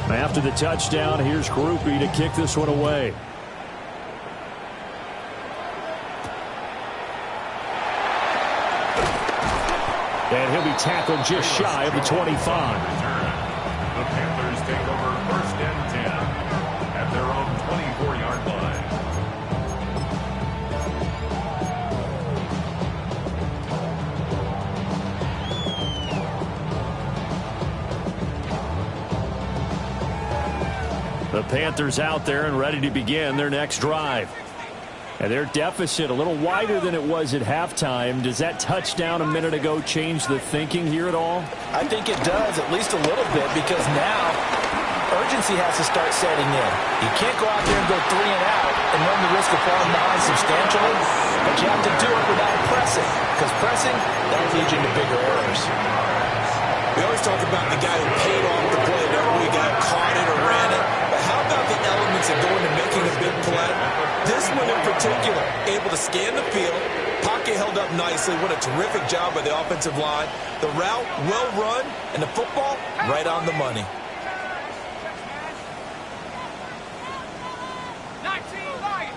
After the touchdown, here's Groupie to kick this one away. And he'll be tackled just shy of the 25. The Panthers take over 1st and 10 at their own 24-yard line. The Panthers out there and ready to begin their next drive. And their deficit a little wider than it was at halftime. Does that touchdown a minute ago change the thinking here at all? I think it does, at least a little bit, because now urgency has to start setting in. You can't go out there and go 3 and out and run the risk of falling behind substantially, but you have to do it without pressing, because pressing, that'll lead you into bigger errors. We always talk about the guy who paid off the play, the guy who caught it or ran it, but how about the elements that go into making a big play. This one in particular, able to scan the field, pocket held up nicely. What a terrific job by the offensive line. The route, well run, and the football, right on the money. 19 Lions.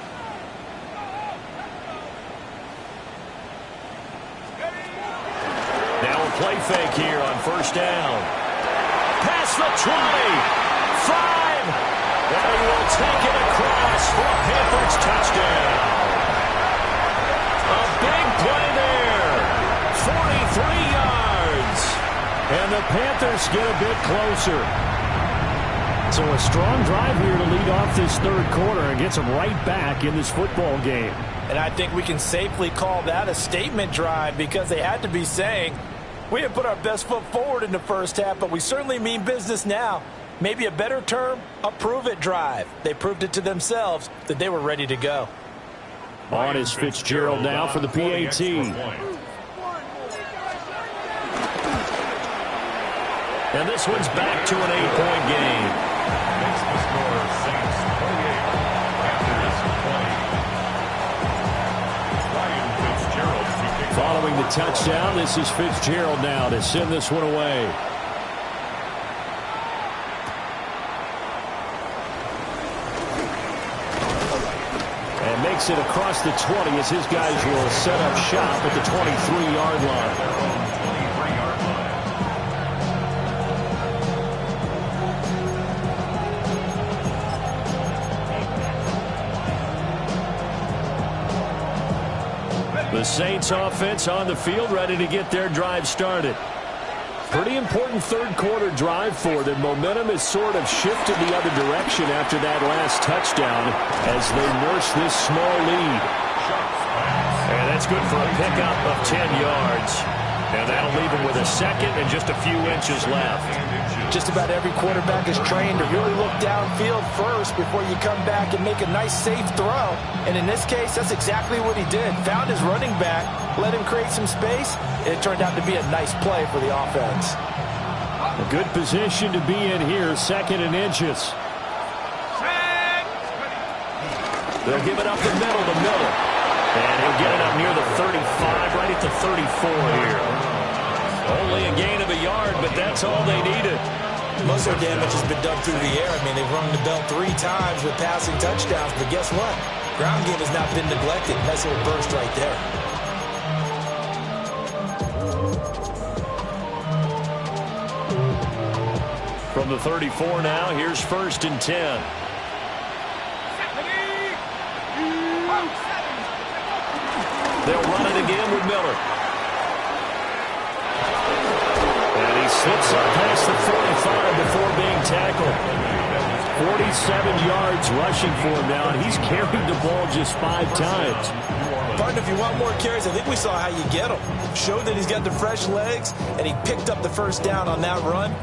Now a play fake here on first down. Past the 20. 5. And he will take it across for a Panthers touchdown. A big play there. 43 yards. And the Panthers get a bit closer. So a strong drive here to lead off this third quarter and gets them right back in this football game. And I think we can safely call that a statement drive because they had to be saying, we didn't put our best foot forward in the first half, but we certainly mean business now. Maybe a better term, a prove-it drive. They proved it to themselves that they were ready to go. On is Fitzgerald now for the PAT. And this one's back to an 8-point game. Makes the score Saints 28, Panthers 20. Ryan Fitzgerald to kick Following the touchdown, this is Fitzgerald now to send this one away. And makes it across the 20 as his guys will set up shop at the 23-yard line. 23-yard line. The Saints offense on the field ready to get their drive started. Pretty important third quarter drive for them. Momentum has sort of shifted the other direction after that last touchdown as they nurse this small lead. And that's good for a pickup of 10 yards. And that'll leave them with a second and just a few inches left. Just about every quarterback is trained to really look downfield first before you come back and make a nice, safe throw. And in this case, that's exactly what he did. Found his running back, let him create some space, and it turned out to be a nice play for the offense. A good position to be in here, second and inches. They'll give it up the middle to Miller. And he'll get it up near the 35, right at the 34 here. Only a gain of a yard, but that's all they needed. Most of their damage has been done through the air. I mean, they've rung the bell 3 times with passing touchdowns, but guess what? Ground game has not been neglected. Nice little burst right there. From the 34 now, here's first and 10. They'll run it again with Miller. And he slips up past the 45 before being tackled. 47 yards rushing for him now, and he's carried the ball just 5 times. Partner, if you want more carries, I think we saw how you get him. Showed that he's got the fresh legs, and he picked up the first down on that run.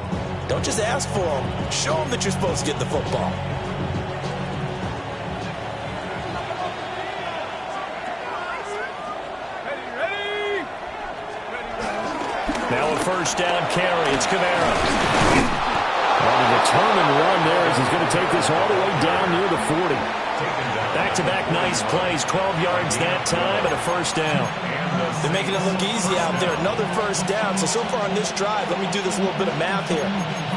Don't just ask for him. Show him that you're supposed to get the football. Now a first down carry. It's Kamara. On a determined run there as he's going to take this all the way down near the 40. Back-to-back nice plays. 12 yards that time and a first down. They're making it look easy out there. Another first down. So far on this drive, let me do this little bit of math here.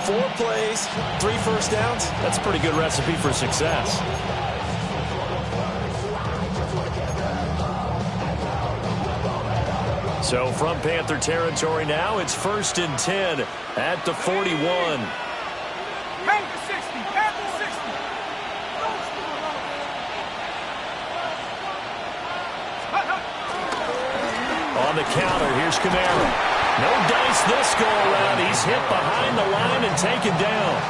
4 plays, 3 first downs. That's a pretty good recipe for success. So from Panther territory now, it's first and 10 at the 41. Panther 60, Panther 60. On the counter, here's Kamara. No dice this go-around. He's hit behind the line and taken down.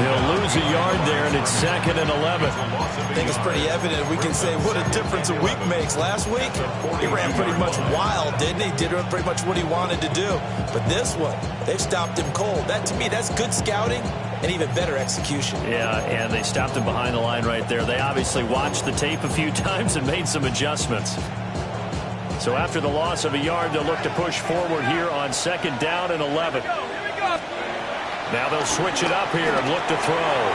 He'll lose a yard there, and it's 2nd and 11. I think it's pretty evident. We can say what a difference a week makes. Last week, he ran pretty much wild, didn't he? Did pretty much what he wanted to do. But this one, they've stopped him cold. That, to me, that's good scouting and even better execution. Yeah, and they stopped him behind the line right there. They obviously watched the tape a few times and made some adjustments. So after the loss of a yard, they'll look to push forward here on 2nd down and 11. Now they'll switch it up here and look to throw.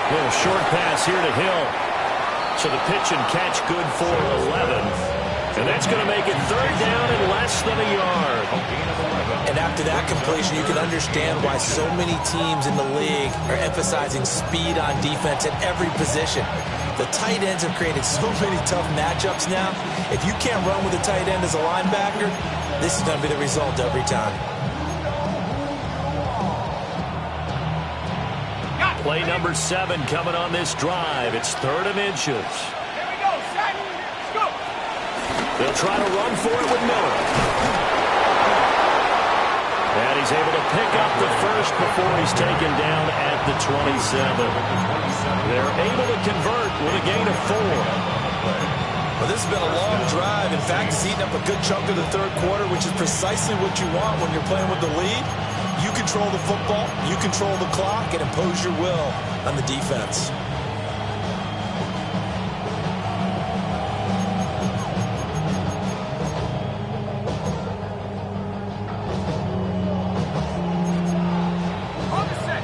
Little short pass here to Hill. So the pitch and catch good for 11. And that's going to make it third down and less than a yard. And after that completion, you can understand why so many teams in the league are emphasizing speed on defense at every position. The tight ends have created so many tough matchups now. If you can't run with a tight end as a linebacker, this is going to be the result every time. Play number 7 coming on this drive. It's 3rd and inches. Here we go, set, go. They'll try to run for it with Miller. And he's able to pick up the first before he's taken down at the 27. They're able to convert with a gain of 4. Well, this has been a long drive. In fact, it's eaten up a good chunk of the third quarter, which is precisely what you want when you're playing with the lead. You control the football, you control the clock, and impose your will on the defense. On the set.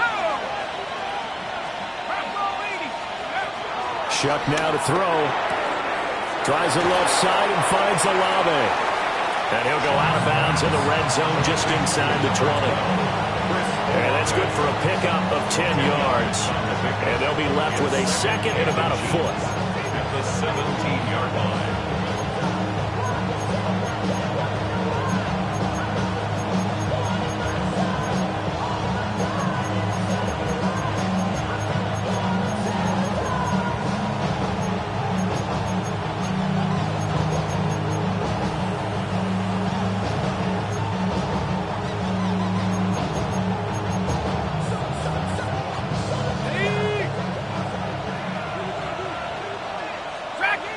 Go. Bravo leading. Shuck now to throw. Tries the left side and finds Olave. And he'll go out of bounds in the red zone just inside the 20. And that's good for a pickup of 10 yards. And they'll be left with a second and about a foot. At the 17-yard line.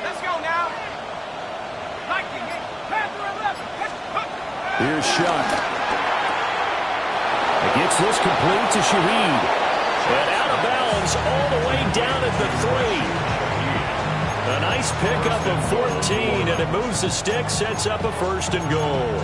Let's go now. Lightning hit. Panther 11. Here's Shuck. He gets this complete to Shaheed. And out of bounds all the way down at the 3. A nice pickup of 14, and it moves the stick, sets up a 1st and goal.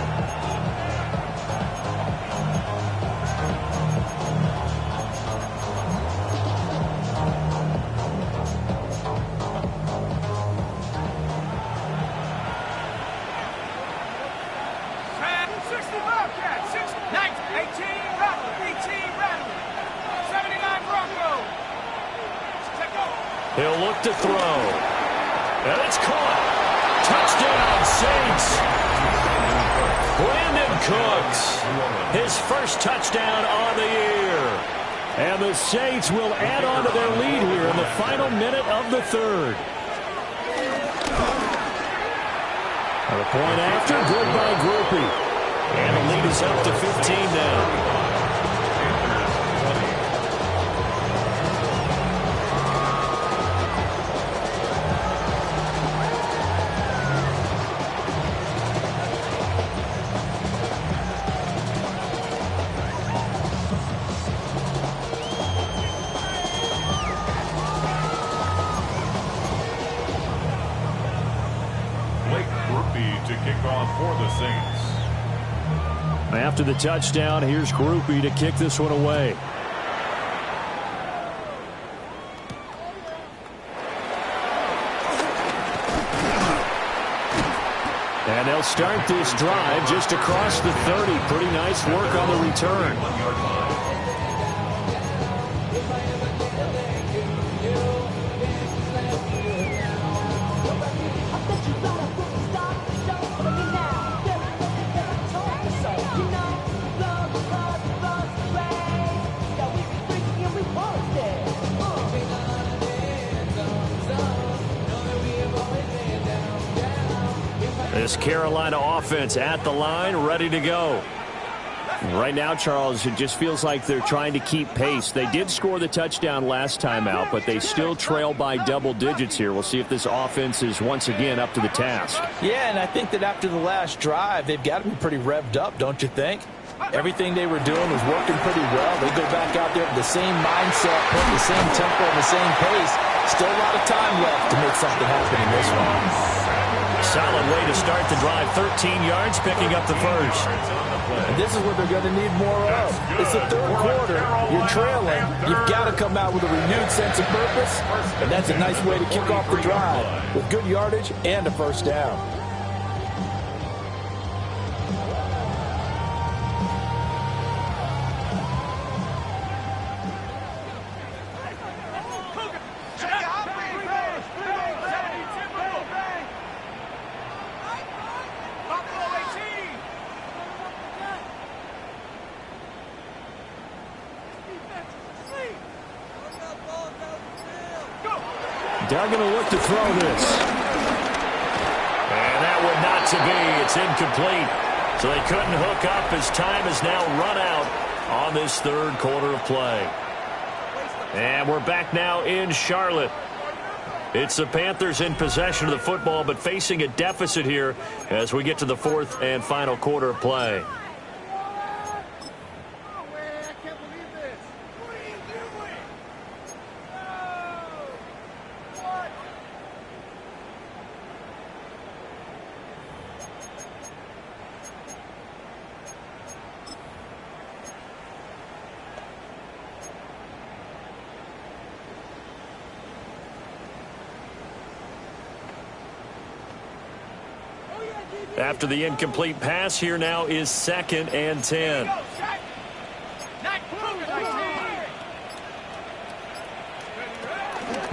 He'll look to throw. And it's caught. Touchdown, Saints. Brandon Cooks, his first touchdown on the year. And the Saints will add on to their lead here in the final minute of the 3rd. And a point after, good by Groupie. And the lead is up to 15 now. To kick off for the Saints. After the touchdown, here's Groupie to kick this one away. And they'll start this drive just across the 30. Pretty nice work on the return. 1-yard line. This Carolina offense at the line, ready to go. Right now, Charles, it just feels like they're trying to keep pace. They did score the touchdown last time out, but they still trail by double digits here. We'll see if this offense is once again up to the task. Yeah, and I think that after the last drive, they've got to be pretty revved up, don't you think? Everything they were doing was working pretty well. They go back out there with the same mindset, putting the same tempo and the same pace. Still a lot of time left to make something happen in this one. Solid way to start the drive. 13 yards, picking up the first. And this is what they're going to need more of. It's the third quarter. You're trailing. You've got to come out with a renewed sense of purpose. And that's a nice way to kick off the drive with good yardage and a first down. They're going to look to throw this. And that one not to be. It's incomplete. So they couldn't hook up as time has now run out on this third quarter of play. And we're back now in Charlotte. It's the Panthers in possession of the football, but facing a deficit here as we get to the fourth and final quarter of play. After the incomplete pass, here now is 2nd and 10.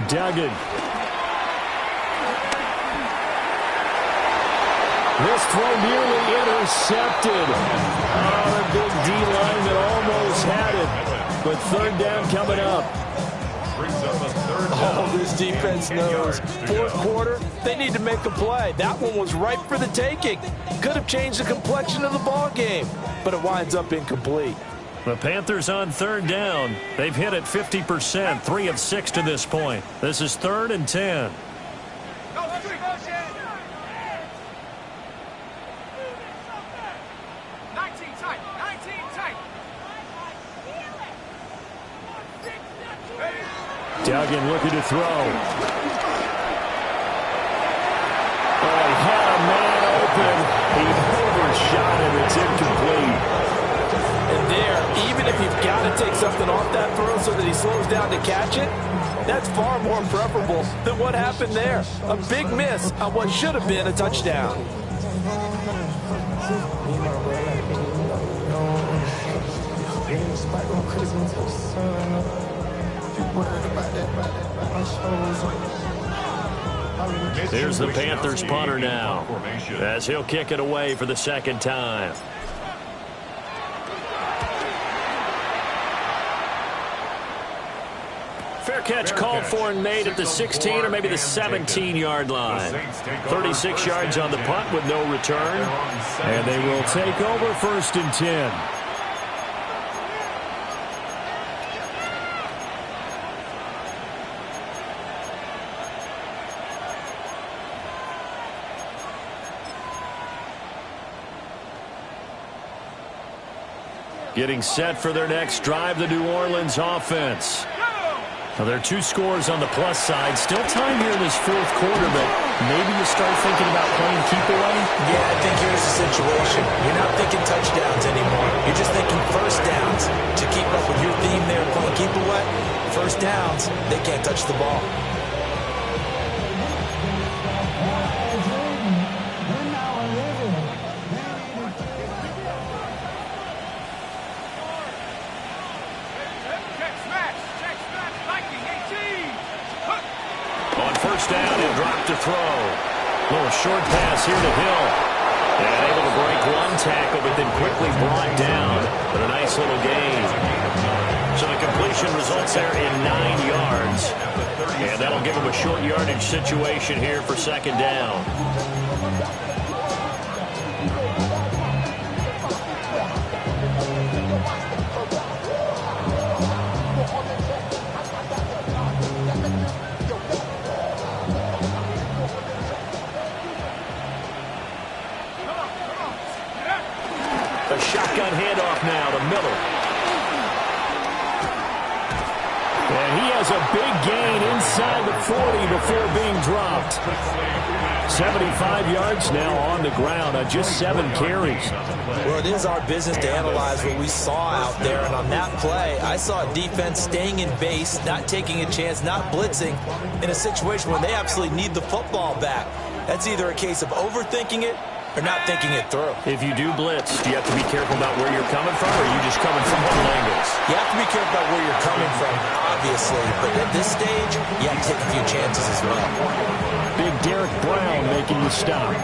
Duggan. This throw nearly intercepted. Oh, the big D lineman almost had it. But third down coming up. Oh, this defense knows. Fourth quarter, they need to make a play. That one was ripe for the taking. Could have changed the complexion of the ball game, but it winds up incomplete. The Panthers on third down. They've hit it 50%, 3 of 6 to this point. This is 3rd and 10. Duggan looking to throw. Oh, he had a man open. He overshot him. It's incomplete. And there, even if you've got to take something off that throw so that he slows down to catch it, that's far more preferable than what happened there. A big miss on what should have been a touchdown. Here's the Panthers punter now as he'll kick it away for the second time. Fair catch called for and made at the 16 or maybe the 17-yard line. 36 yards on the punt with no return. And they will take over 1st and 10. Getting set for their next drive, the New Orleans offense. Now, there are 2 scores on the plus side. Still time here in this fourth quarter, but maybe you start thinking about playing keep away? Yeah, I think here's the situation. You're not thinking touchdowns anymore. You're just thinking first downs. To keep up with your theme there, playing keep away, first downs, they can't touch the ball. Down and drop to throw. Little short pass here to Hill. And able to break one tackle, but then quickly brought down. But a nice little gain. So the completion results there in 9 yards. And that'll give him a short yardage situation here for 2nd down. Shotgun handoff now to Miller. And he has a big gain inside the 40 before being dropped. 75 yards now on the ground on just 7 carries. Well, it is our business to analyze what we saw out there, and on that play, I saw a defense staying in base, not taking a chance, not blitzing in a situation where they absolutely need the football back. That's either a case of overthinking it or not thinking it through. If you do blitz, do you have to be careful about where you're coming from, or are you just coming from all angles? You have to be careful about where you're coming from, obviously, but at this stage, you have to take a few chances as well. Big Derek Brown making the stop.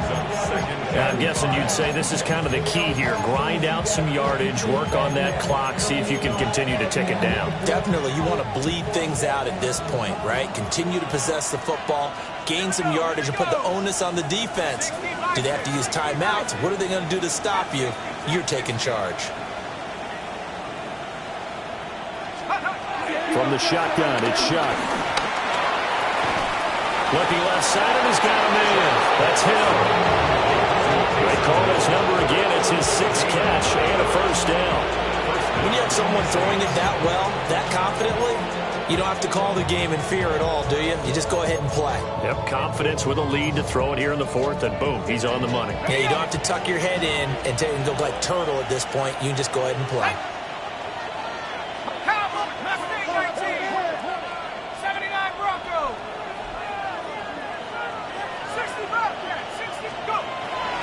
I'm guessing you'd say this is kind of the key here. Grind out some yardage, work on that clock, see if you can continue to tick it down. Definitely. You want to bleed things out at this point, right? Continue to possess the football, gain some yardage, and put the onus on the defense. Do they have to use timeouts? What are they going to do to stop you? You're taking charge. From the shotgun, it's Shuck. Looking left side, and he's got a man. That's Hill. They call his number again. It's his 6th catch and a first down. When you have someone throwing it that well, that confidently, you don't have to call the game in fear at all, do you? You just go ahead and play. Yep, confidence with a lead to throw it here in the 4th, and boom, he's on the money. Yeah, you don't have to tuck your head in and go like turtle at this point. You can just go ahead and play.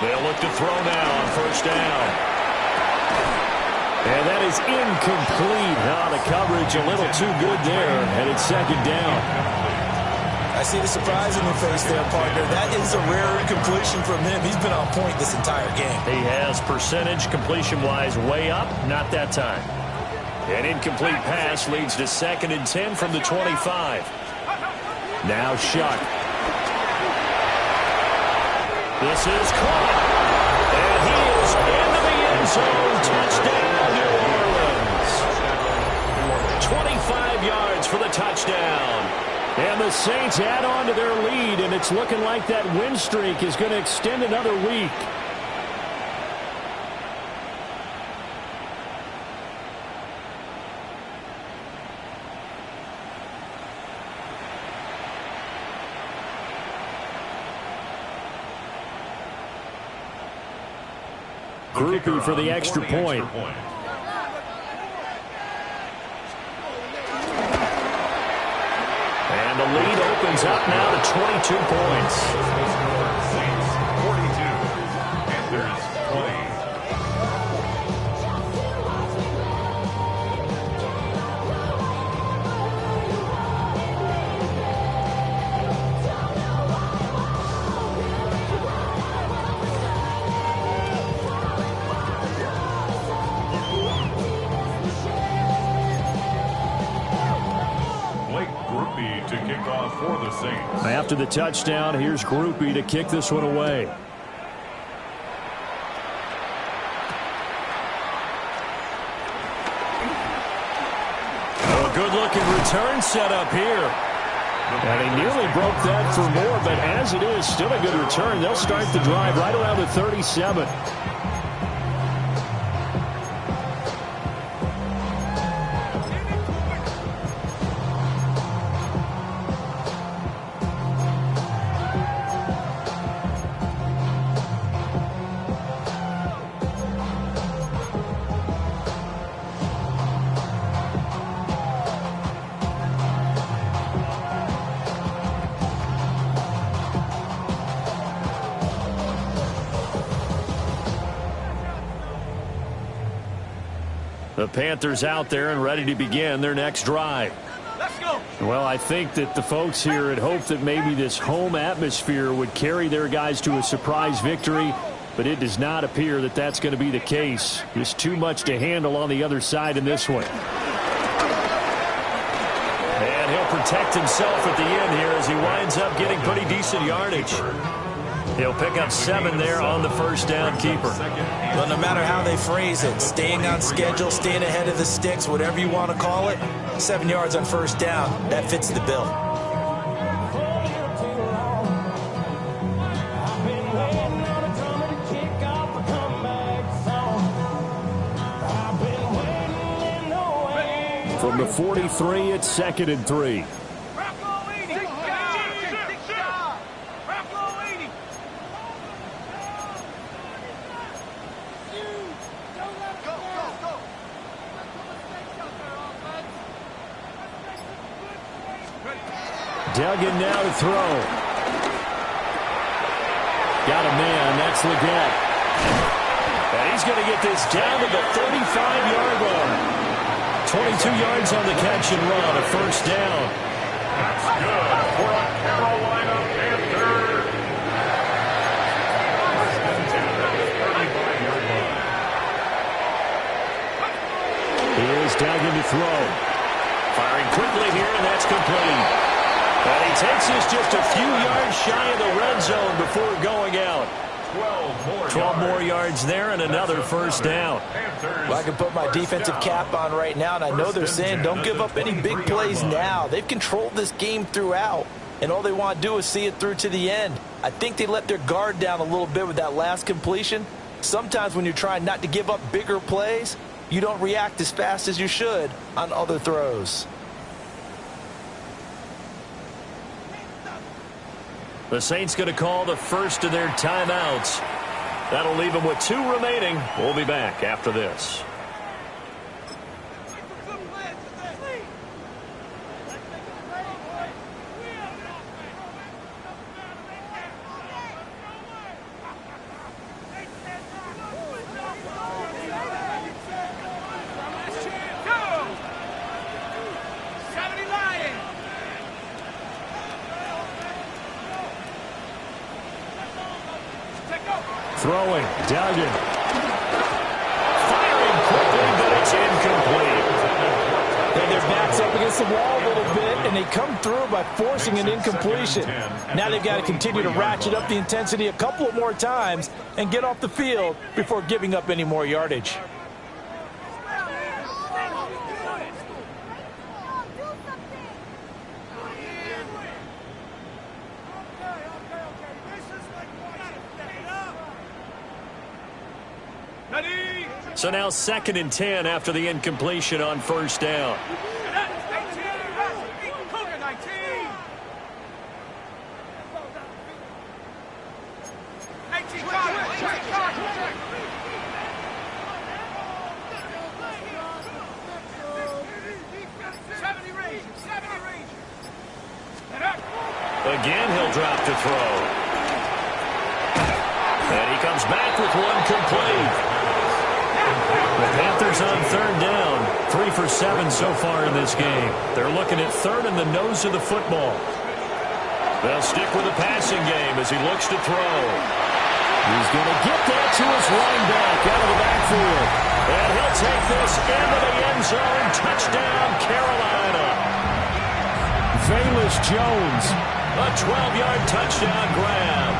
They'll look to throw now on first down. And that is incomplete. The coverage a little too good there, and it's 2nd down. I see the surprise in your face there, partner. That is a rare incompletion from him. He's been on point this entire game. He has percentage completion-wise way up, not that time. An incomplete pass leads to 2nd and 10 from the 25. Now Shuck. This is caught, and he is into the end zone. Touchdown, New Orleans. 25 yards for the touchdown. And the Saints add on to their lead, and it's looking like that win streak is going to extend another week. Groupie for the extra point. And the lead opens up now to 22 points. Saints 42, Panthers 20. To kick off for the Saints. After the touchdown, here's Groupie to kick this one away. A good-looking return set up here. And he nearly broke that for more, but as it is, still a good return. They'll start the drive right around the 37. The Panthers out there and ready to begin their next drive. Let's go. Well, I think that the folks here had hoped that maybe this home atmosphere would carry their guys to a surprise victory, but it does not appear that that's going to be the case. Just too much to handle on the other side in this one. And he'll protect himself at the end here as he winds up getting pretty decent yardage. He'll pick up 7 there on the first down keeper. Well, no matter how they phrase it, staying on schedule, staying ahead of the sticks, whatever you want to call it, 7 yards on first down, that fits the bill. From the 43, it's 2nd and 3. Duggan now to throw. Got a man. That's Leggett. And he's going to get this down to the 35-yard line. 22 yards on the catch and run. A first down. That's good for a Carolina Panther. Here's Duggan to throw. Firing quickly here, and that's complete. And he takes us just a few yards shy of the red zone before going out. 12 more yards there and another first down. Well, I can put my defensive cap on right now, and I know they're saying don't give up any big plays now. They've controlled this game throughout, and all they want to do is see it through to the end. I think they let their guard down a little bit with that last completion. Sometimes when you're trying not to give up bigger plays, you don't react as fast as you should on other throws. The Saints going to call the first of their timeouts. That'll leave them with 2 remaining. We'll be back after this. Throwing, Duggan. Firing quickly, but it's incomplete. And their back's up against the wall a little bit, and they come through by forcing an incompletion. Now they've got to continue to ratchet up the intensity a couple of more times and get off the field before giving up any more yardage. So now 2nd and 10 after the incompletion on first down. Again, he'll drop to throw. And he comes back with one complete. The Panthers on 3rd down. 3 for 7 so far in this game. They're looking at 3rd in the nose of the football. They'll stick with the passing game as he looks to throw. He's going to get that to his running back out of the backfield. And he'll take this into the end zone. Touchdown, Carolina. Velus Jones. A 12-yard touchdown grab.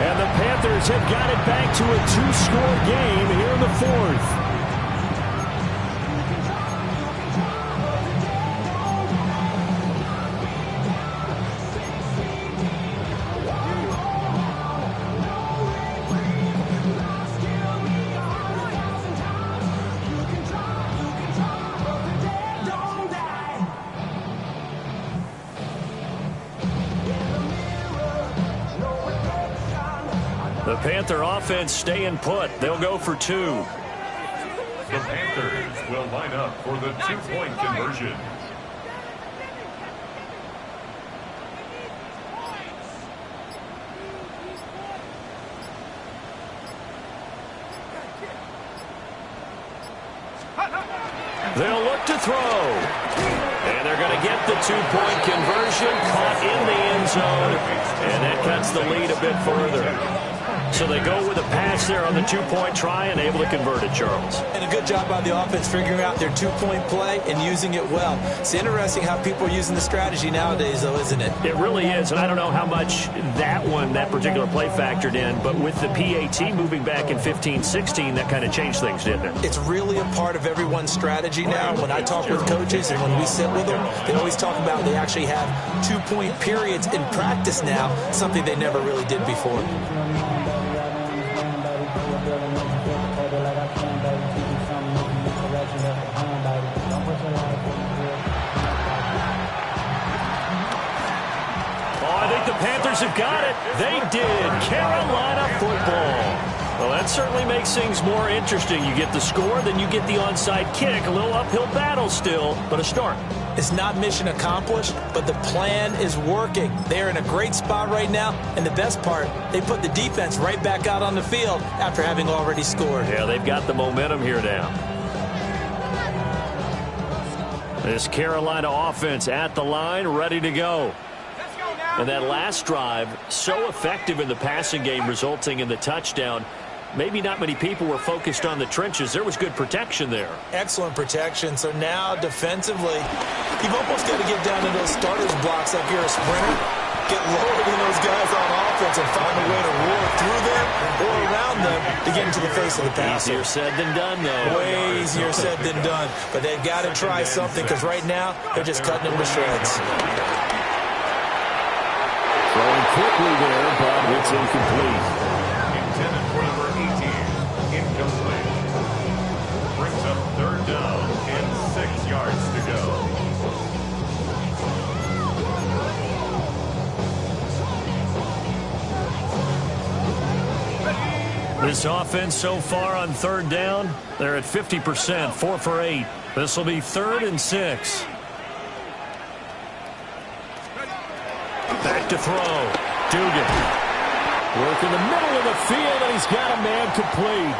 And the Panthers have got it back to a 2-score game here in the 4th. The Panther offense staying put. They'll go for 2. The Panthers will line up for the 2-point conversion. They'll look to throw. And they're going to get the 2-point conversion. Caught in the end zone. And that cuts the lead a bit further. So they go with a pass there on the 2-point try and able to convert it, Charles. And a good job by the offense figuring out their 2-point play and using it well. It's interesting how people are using the strategy nowadays, though, isn't it? It really is, and I don't know how much that particular play factored in, but with the PAT moving back in 15-16, that kind of changed things, didn't it? It's really a part of everyone's strategy now. When I talk with coaches and when we sit with them, they always talk about they actually have 2-point periods in practice now, something they never really did before. The Panthers have got it. They did. Carolina football. Well, that's That certainly makes things more interesting. You get the score, then you get the onside kick. A little uphill battle still, but a start. It's not mission accomplished, but the plan is working. They're in a great spot right now, and the best part, they put the defense right back out on the field after having already scored. Yeah, they've got the momentum here now. This Carolina offense at the line, ready to go. And that last drive, so effective in the passing game, resulting in the touchdown. Maybe not many people were focused on the trenches. There was good protection there. Excellent protection. So now defensively, you've almost got to get down to those starters blocks like you're a sprinter. Get lower than those guys on offense and find a way to roar through them or around them to get into the face of the passer. Easier said than done, though. Way easier said than done. But they've got to try something because right now they're just cutting them to shreds. Throwing quickly there, but it's incomplete. Intended for number 18. Incomplete. Brings up third down and 6 yards to go. This offense so far on third down, they're at 50%, 4 for 8. This will be 3rd and 6. Back to throw. Dugan. Work in the middle of the field, and he's got a man complete.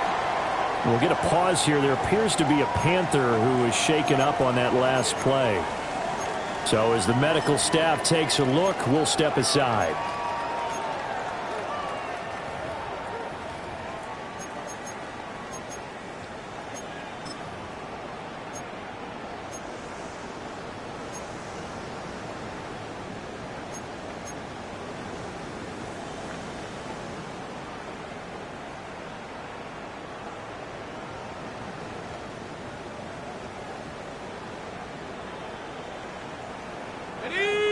We'll get a pause here. There appears to be a Panther who is shaken up on that last play. So as the medical staff takes a look, we'll step aside.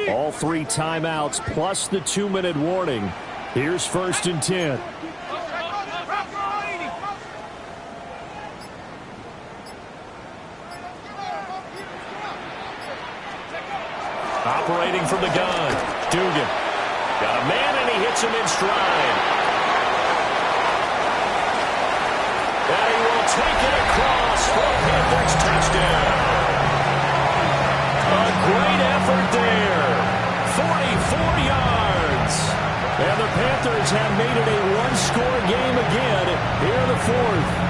All 3 timeouts plus the 2-minute warning. Here's 1st and 10. Operating from the gun. Dugan. Got a man, and he hits him in stride. And he will take it across for a Panthers touchdown. A great effort there. 44 yards. And the Panthers have made it a one-score game again here in the 4th.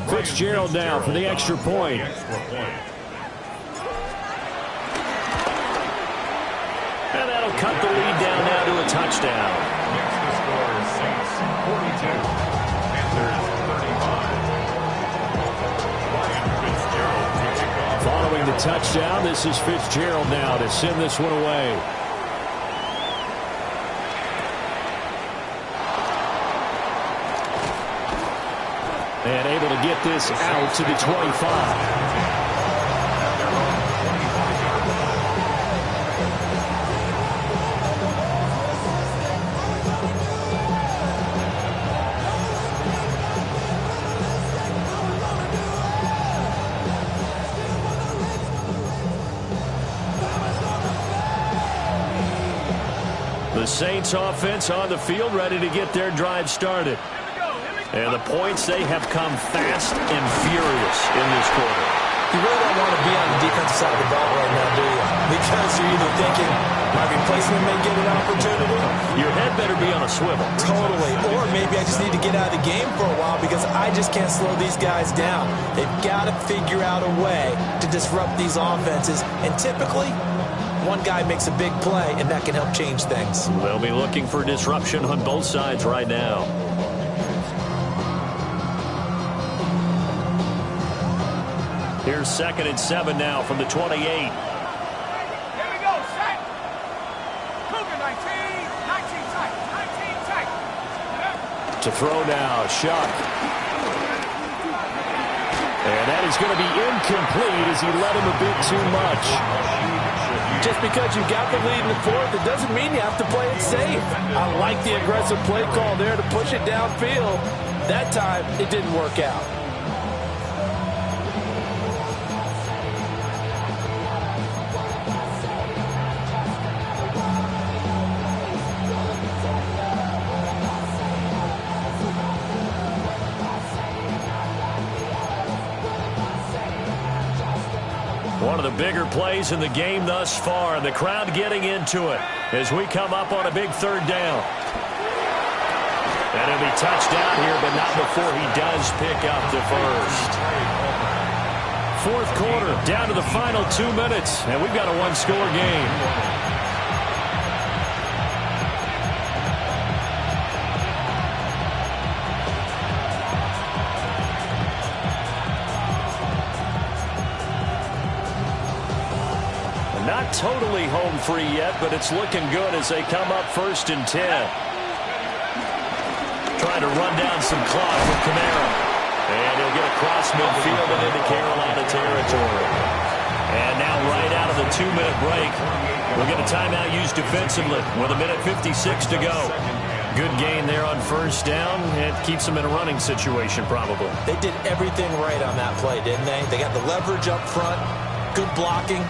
Fitzgerald now for the extra point. And that'll cut the lead down now to a touchdown. Next to score is Saints 42. Panthers 35. Ryan Fitzgerald to kick off. Following the touchdown, this is Fitzgerald now to send this one away. And able to get this out to the 25. The Saints offense on the field, ready to get their drive started. And the points, they have come fast and furious in this quarter. You really don't want to be on the defensive side of the ball right now, do you? Because you're either thinking, my replacement may get an opportunity. Your head better be on a swivel. Totally. Or maybe I just need to get out of the game for a while because I just can't slow these guys down. They've got to figure out a way to disrupt these offenses. And typically, one guy makes a big play, and that can help change things. They'll be looking for disruption on both sides right now. Here's 2nd and 7 now from the 28. Here we go, set. Cougar 19 tight. To throw now, Shuck. And that is going to be incomplete as he led him a bit too much. Just because you got the lead in the fourth, it doesn't mean you have to play it safe. I like the aggressive play call there to push it downfield. That time, it didn't work out. One of the bigger plays in the game thus far, and the crowd getting into it as we come up on a big third down. And he'll be touched down here, but not before he does pick up the first. Fourth quarter, down to the final 2 minutes, and we've got a one-score game. Not totally home free yet, but it's looking good as they come up 1st and 10. Trying to run down some clock with Kamara. And he'll get across midfield and into Carolina territory. And now right out of the 2-minute break, we'll get a timeout used defensively with 1:56 to go. Good gain there on 1st down. It keeps them in a running situation probably. They did everything right on that play, didn't they? They got the leverage up front, good blocking.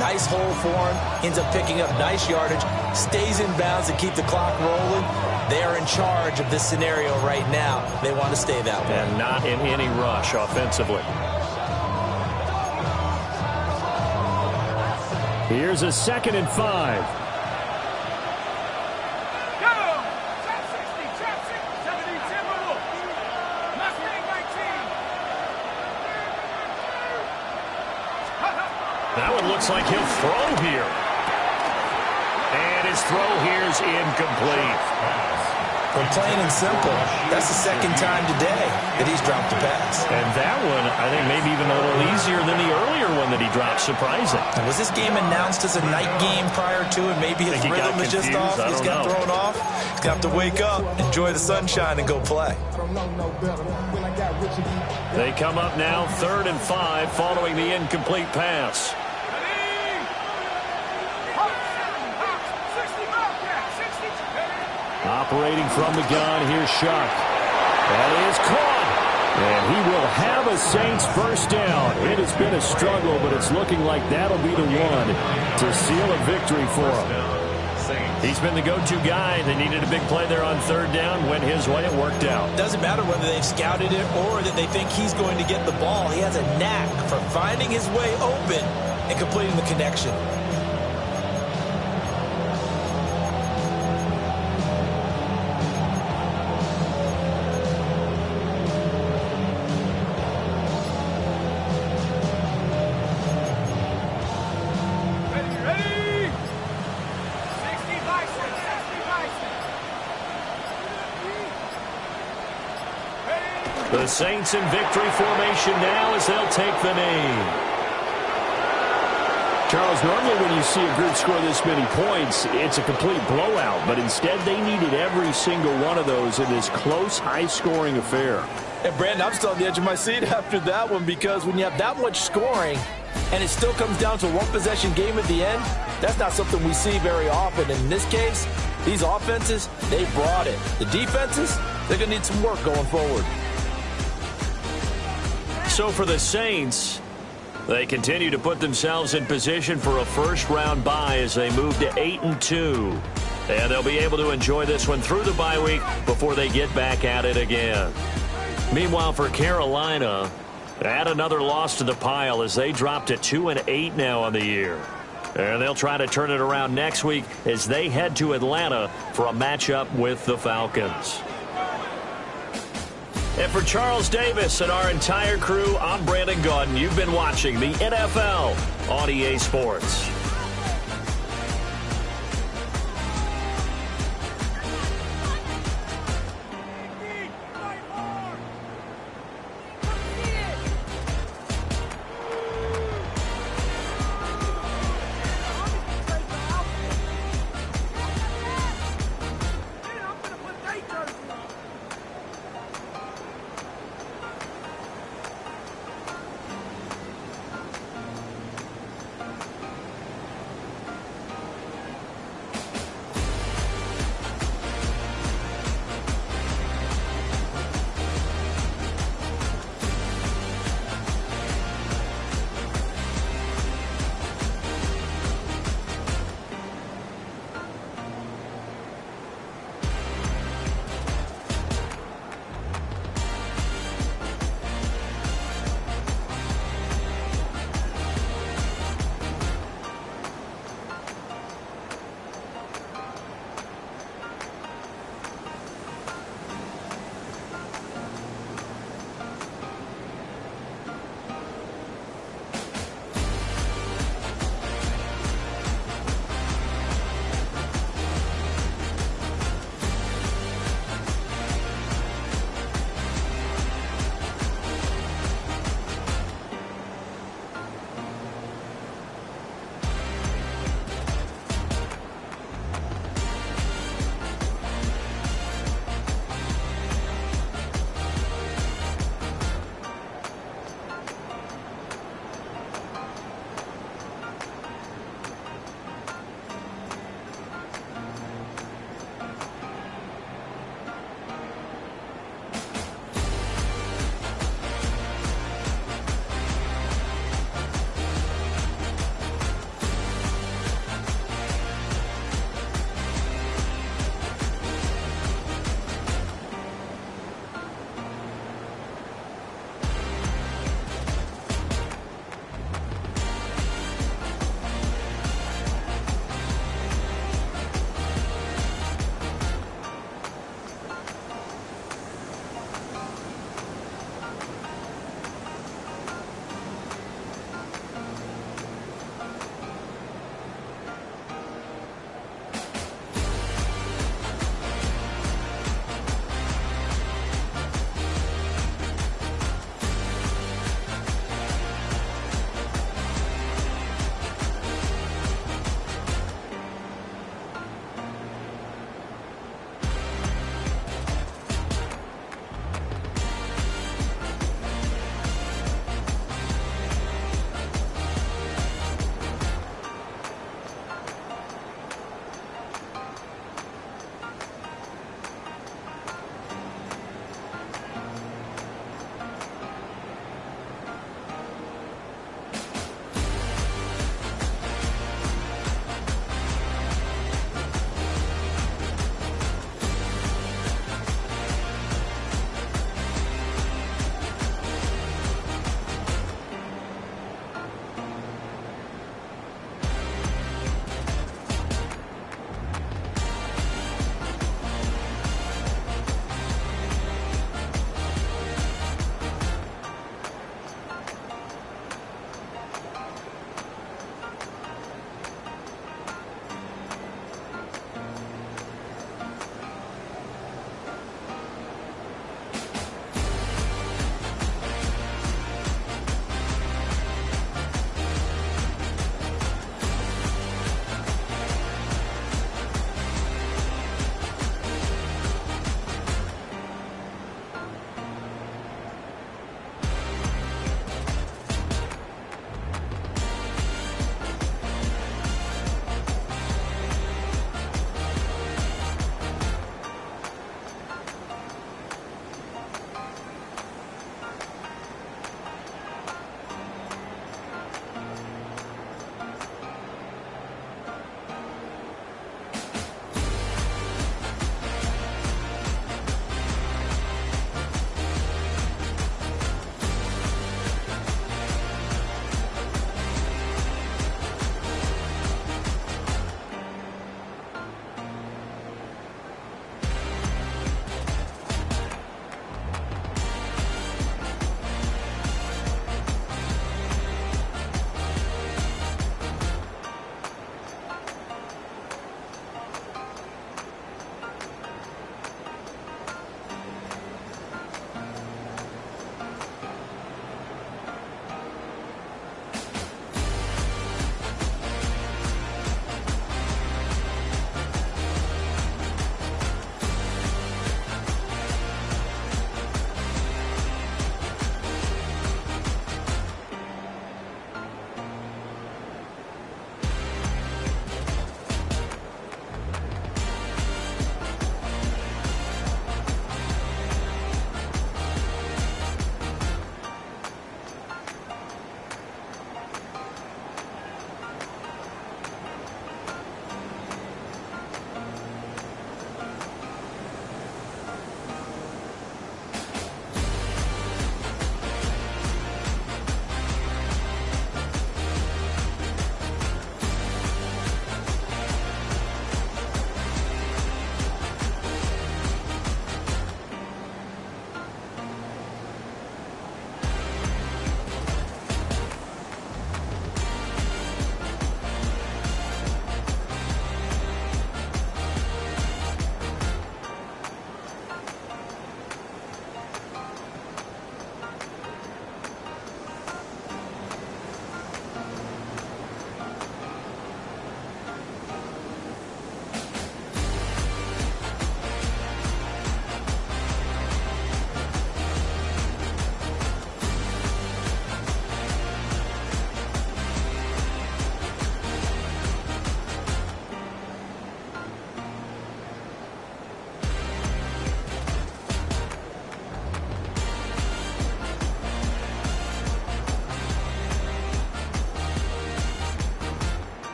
Nice hole for him. Ends up picking up nice yardage. Stays in bounds to keep the clock rolling. They are in charge of this scenario right now. They want to stay that way. And not in any rush offensively. Here's a 2nd and 5. That one looks like he'll throw here. And his throw here is incomplete. Well, plain and simple, that's the 2nd time today that he's dropped a pass. And that one, I think, maybe even a little easier than the earlier one that he dropped. Surprising. And was this game announced as a night game prior to it? Maybe his rhythm is just off. He's got thrown off. He's got to wake up, enjoy the sunshine, and go play. They come up now 3rd and 5 following the incomplete pass. Operating from the gun, here's Shuck. That is caught. And he will have a Saints 1st down. It has been a struggle, but it's looking like that'll be the one to seal a victory for him. He's been the go-to guy. They needed a big play there on 3rd down. Went his way. It worked out. Doesn't matter whether they've scouted it or that they think he's going to get the ball. He has a knack for finding his way open and completing the connection. The Saints in victory formation now as they'll take the knee. Charles, normally when you see a group score this many points, it's a complete blowout. But instead, they needed every single one of those in this close, high-scoring affair. And, Brandon, I'm still on the edge of my seat after that one because when you have that much scoring and it still comes down to a one-possession game at the end, that's not something we see very often. And in this case, these offenses, they brought it. The defenses, they're going to need some work going forward. So for the Saints, they continue to put themselves in position for a first-round bye as they move to 8-2. And they'll be able to enjoy this one through the bye week before they get back at it again. Meanwhile, for Carolina, add another loss to the pile as they drop to 2-8 now on the year. And they'll try to turn it around next week as they head to Atlanta for a matchup with the Falcons. And for Charles Davis and our entire crew, I'm Brandon Gaudin. You've been watching the NFL on EA Sports.